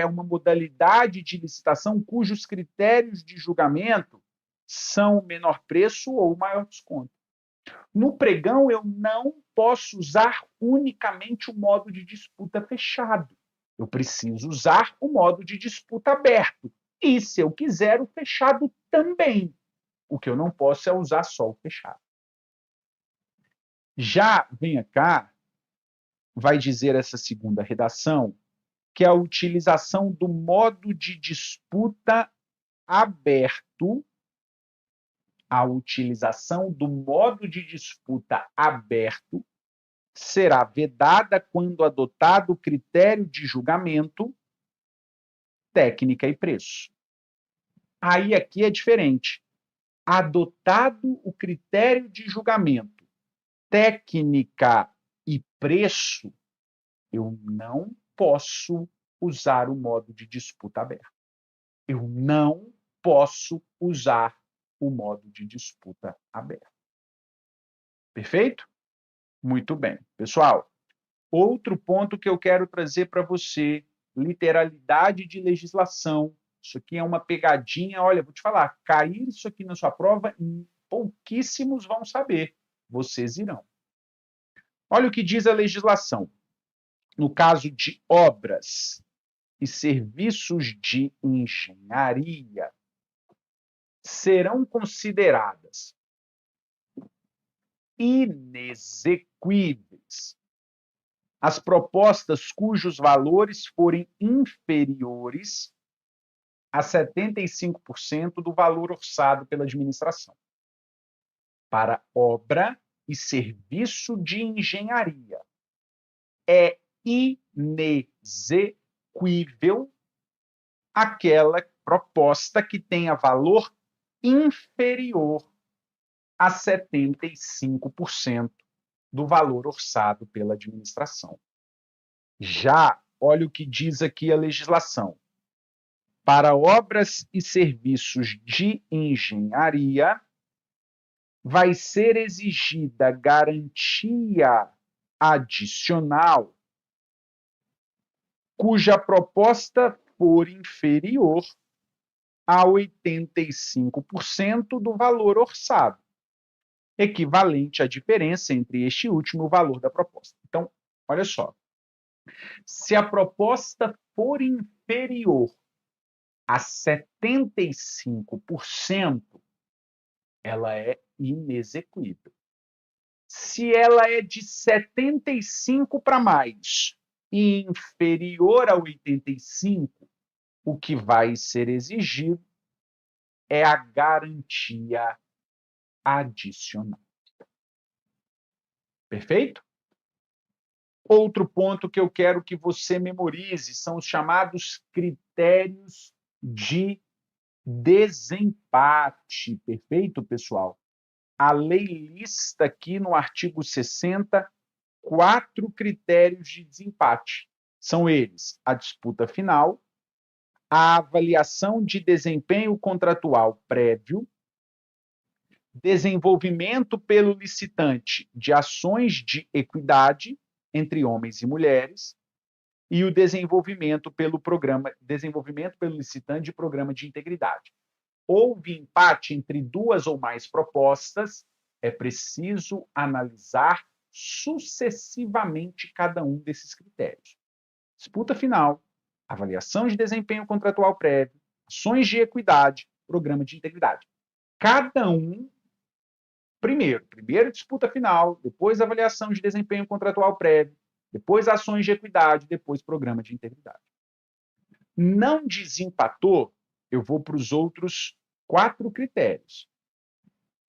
uma modalidade de licitação cujos critérios de julgamento são o menor preço ou o maior desconto. No pregão, eu não posso usar unicamente o modo de disputa fechado. Eu preciso usar o modo de disputa aberto. E, se eu quiser, o fechado também. O que eu não posso é usar só o fechado. Já, venha cá, vai dizer essa segunda redação, que é a utilização do modo de disputa aberto, a utilização do modo de disputa aberto será vedada quando adotado o critério de julgamento, técnica e preço. Aí aqui é diferente. Adotado o critério de julgamento, técnica e preço, eu não posso usar o modo de disputa aberto. Eu não posso usar o modo de disputa aberto. Perfeito? Muito bem. Pessoal, outro ponto que eu quero trazer para você, literalidade de legislação. Isso aqui é uma pegadinha. Olha, vou te falar, cair isso aqui na sua prova, pouquíssimos vão saber. Vocês irão. Olha o que diz a legislação. No caso de obras e serviços de engenharia, serão consideradas inexequíveis as propostas cujos valores forem inferiores a 75% do valor orçado pela administração. Para obra e serviço de engenharia, é inexequível aquela proposta que tenha valor inferior a 75% do valor orçado pela administração. Já, olha o que diz aqui a legislação. Para obras e serviços de engenharia, vai ser exigida garantia adicional cuja proposta for inferior a 85% do valor orçado, equivalente à diferença entre este último e o valor da proposta. Então, olha só. Se a proposta for inferior a 75%, ela é inexequível. Se ela é de 75 para mais e inferior a 85, o que vai ser exigido é a garantia adicional. Perfeito? Outro ponto que eu quero que você memorize são os chamados critérios de desempate. Perfeito, pessoal? A lei lista aqui no artigo 60 4 critérios de desempate. São eles: a disputa final, a avaliação de desempenho contratual prévio, desenvolvimento pelo licitante de ações de equidade entre homens e mulheres e o desenvolvimento pelo licitante de programa de integridade. Houve empate entre duas ou mais propostas, é preciso analisar sucessivamente cada um desses critérios. Disputa final, avaliação de desempenho contratual prévio, ações de equidade, programa de integridade. Cada um, primeiro disputa final, depois avaliação de desempenho contratual prévio, depois ações de equidade, depois programa de integridade. Não desempatou, eu vou para os outros 4 critérios.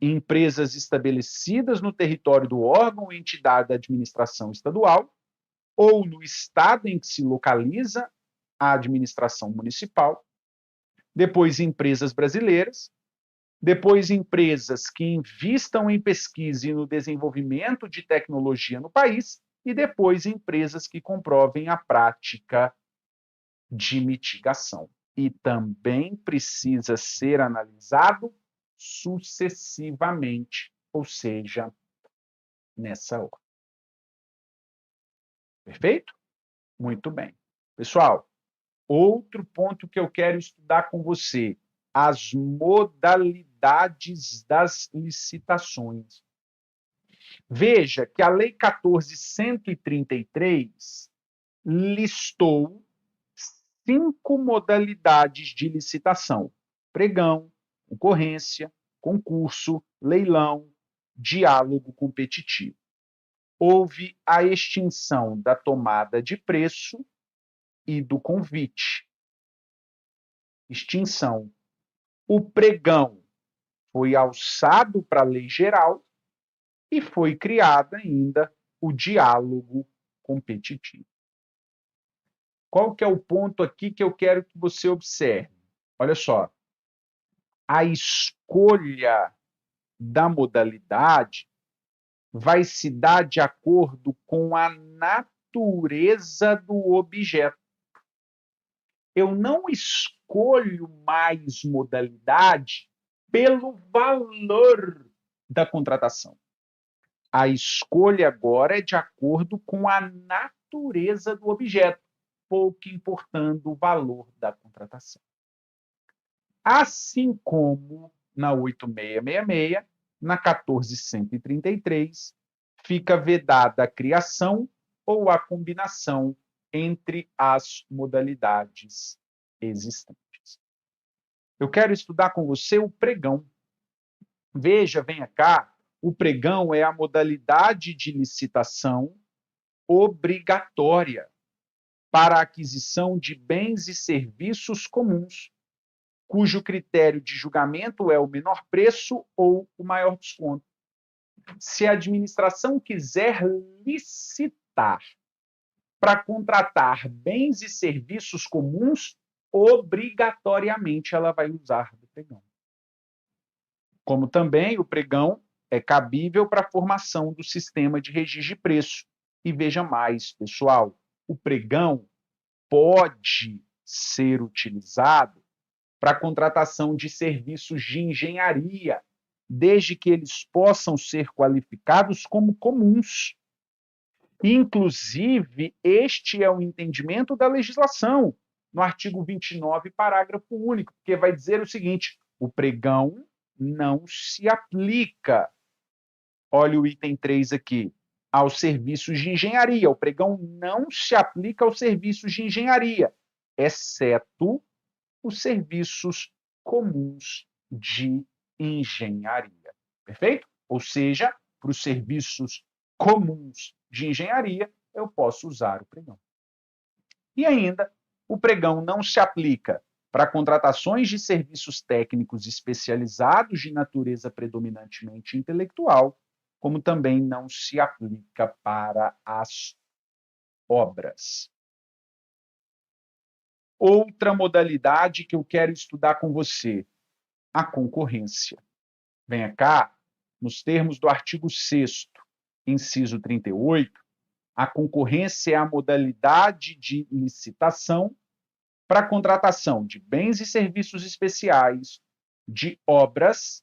Empresas estabelecidas no território do órgão ou entidade da administração estadual ou no estado em que se localiza a administração municipal. Depois, empresas brasileiras. Depois, empresas que investam em pesquisa e no desenvolvimento de tecnologia no país. E depois, empresas que comprovem a prática de mitigação. E também precisa ser analisado sucessivamente, ou seja, nessa ordem. Perfeito? Muito bem. Pessoal, outro ponto que eu quero estudar com você: as modalidades das licitações. Veja que a Lei 14.133 listou 5 modalidades de licitação: pregão, concorrência, concurso, leilão, diálogo competitivo. Houve a extinção da tomada de preço e do convite. Extinção. O pregão foi alçado para a lei geral e foi criado ainda o diálogo competitivo. Qual que é o ponto aqui que eu quero que você observe? Olha só. A escolha da modalidade vai se dar de acordo com a natureza do objeto. Eu não escolho mais modalidade pelo valor da contratação. A escolha agora é de acordo com a natureza do objeto, pouco importando o valor da contratação. Assim como na 8666, na 14.133, fica vedada a criação ou a combinação entre as modalidades existentes. Eu quero estudar com você o pregão. Veja, venha cá, o pregão é a modalidade de licitação obrigatória para a aquisição de bens e serviços comuns, cujo critério de julgamento é o menor preço ou o maior desconto. Se a administração quiser licitar para contratar bens e serviços comuns, obrigatoriamente ela vai usar o pregão. Como também o pregão é cabível para a formação do sistema de registro de preço. E veja mais, pessoal, o pregão pode ser utilizado para a contratação de serviços de engenharia desde que eles possam ser qualificados como comuns. Inclusive, este é o entendimento da legislação, no artigo 29, parágrafo único, porque vai dizer o seguinte: o pregão não se aplica, olha o item 3 aqui, aos serviços de engenharia. O pregão não se aplica aos serviços de engenharia, exceto os serviços comuns de engenharia. Perfeito? Ou seja, para os serviços comuns de engenharia, eu posso usar o pregão. E ainda, o pregão não se aplica para contratações de serviços técnicos especializados de natureza predominantemente intelectual, como também não se aplica para as obras. Outra modalidade que eu quero estudar com você, a concorrência. Venha cá, nos termos do artigo 6º, inciso 38, a concorrência é a modalidade de licitação para a contratação de bens e serviços especiais, de obras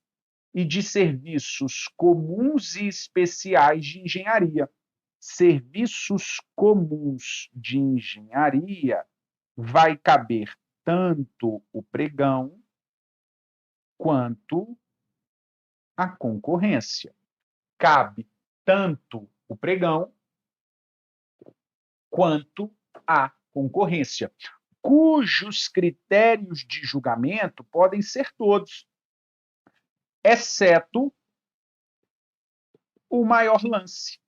e de serviços comuns e especiais de engenharia. Serviços comuns de engenharia vai caber tanto o pregão quanto a concorrência. Cabe tanto o pregão quanto a concorrência, cujos critérios de julgamento podem ser todos, exceto o maior lance.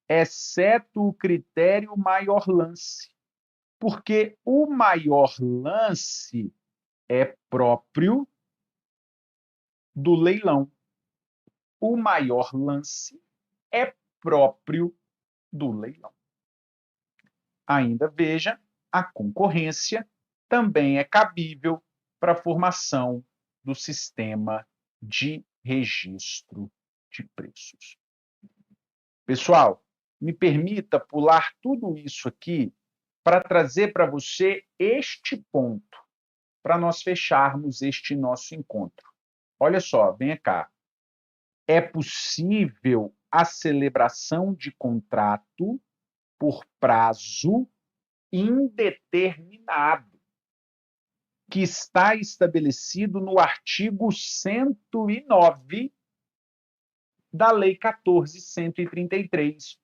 Exceto o critério maior lance. Porque o maior lance é próprio do leilão. O maior lance é próprio do leilão. Ainda veja, a concorrência também é cabível para a formação do sistema de registro de preços. Pessoal, me permita pular tudo isso aqui para trazer para você este ponto, para nós fecharmos este nosso encontro. Olha só, venha cá. É possível a celebração de contrato por prazo indeterminado, que está estabelecido no artigo 109 da Lei 14.133.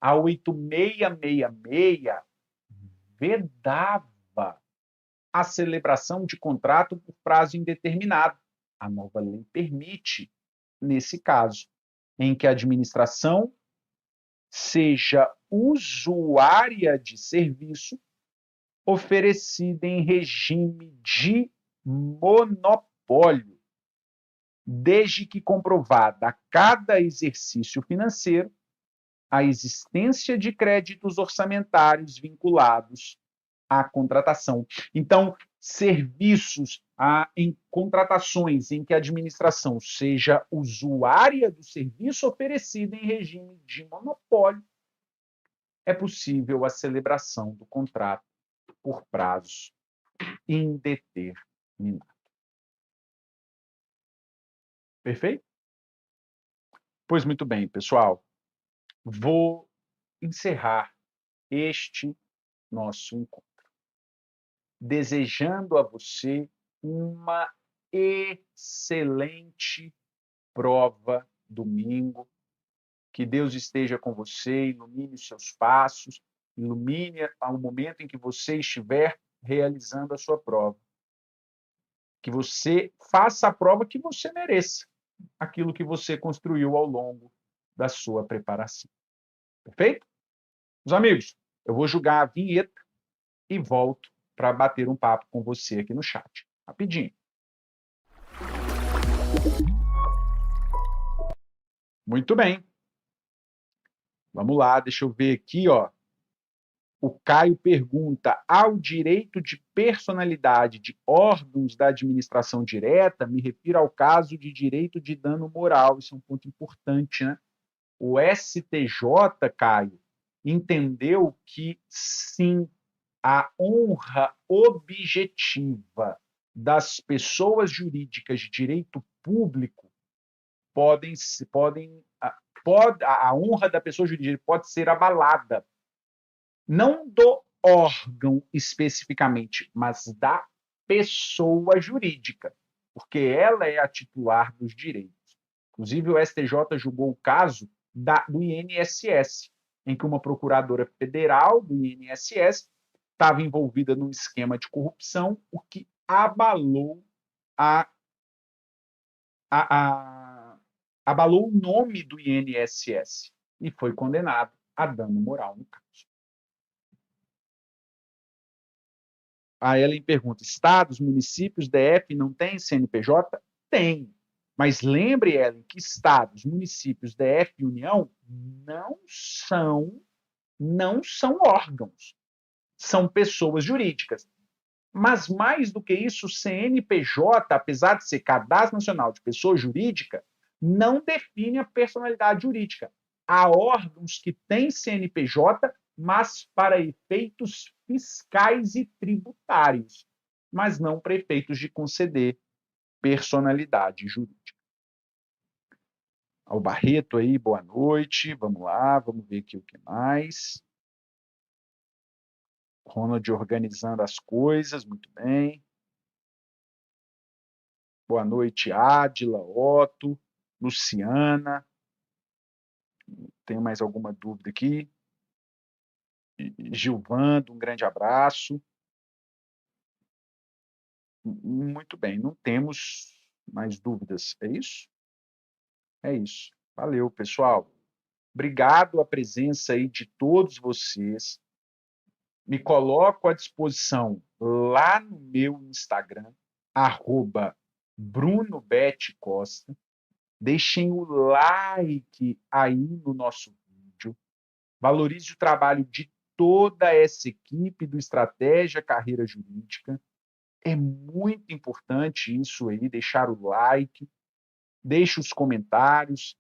A 8666 vedava a celebração de contrato por prazo indeterminado. A nova lei permite, nesse caso, em que a administração seja usuária de serviço oferecida em regime de monopólio, desde que comprovada a cada exercício financeiro a existência de créditos orçamentários vinculados à contratação. Então, serviços em contratações em que a administração seja usuária do serviço oferecido em regime de monopólio, é possível a celebração do contrato por prazo indeterminado. Perfeito? Pois muito bem, pessoal. Vou encerrar este nosso encontro, desejando a você uma excelente prova domingo. Que Deus esteja com você, ilumine os seus passos, ilumine ao momento em que você estiver realizando a sua prova. Que você faça a prova que você mereça, aquilo que você construiu ao longo da sua preparação. Perfeito? Meus amigos, eu vou jogar a vinheta e volto para bater um papo com você aqui no chat. Rapidinho. Muito bem. Vamos lá, deixa eu ver aqui, ó. O Caio pergunta: ao direito de personalidade de órgãos da administração direta, me refiro ao caso de direito de dano moral. Isso é um ponto importante, né? O STJ, Caio, entendeu que sim, a honra objetiva das pessoas jurídicas de direito público a honra da pessoa jurídica pode ser abalada, não do órgão especificamente, mas da pessoa jurídica, porque ela é a titular dos direitos. Inclusive, o STJ julgou o caso do INSS, em que uma procuradora federal do INSS estava envolvida num esquema de corrupção, o que abalou abalou o nome do INSS e foi condenado a dano moral no caso. A Ellen pergunta: estados, municípios, DF não têm CNPJ? Tem. Mas lembre, Ellen, que estados, municípios, DF e União não são órgãos. São pessoas jurídicas. Mas, mais do que isso, o CNPJ, apesar de ser Cadastro Nacional de Pessoa Jurídica, não define a personalidade jurídica. Há órgãos que têm CNPJ, mas para efeitos fiscais e tributários, mas não para efeitos de conceder personalidade jurídica. Ao Barreto aí, boa noite. Vamos lá, vamos ver aqui o que mais. Ronald organizando as coisas, muito bem. Boa noite, Ádila, Otto, Luciana. Tem mais alguma dúvida aqui? Gilvando, um grande abraço. Muito bem, não temos mais dúvidas, é isso? É isso. Valeu, pessoal. Obrigado a presença aí de todos vocês. Me coloco à disposição lá no meu Instagram, @BrunoBetCosta. Deixem o like aí no nosso vídeo. Valorize o trabalho de toda essa equipe do Estratégia Carreira Jurídica. É muito importante isso aí, deixar o like, deixe os comentários,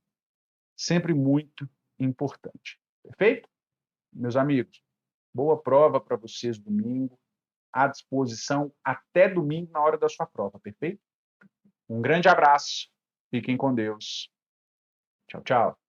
sempre muito importante. Perfeito? Meus amigos, boa prova para vocês domingo, à disposição até domingo na hora da sua prova, perfeito? Um grande abraço, fiquem com Deus. Tchau, tchau.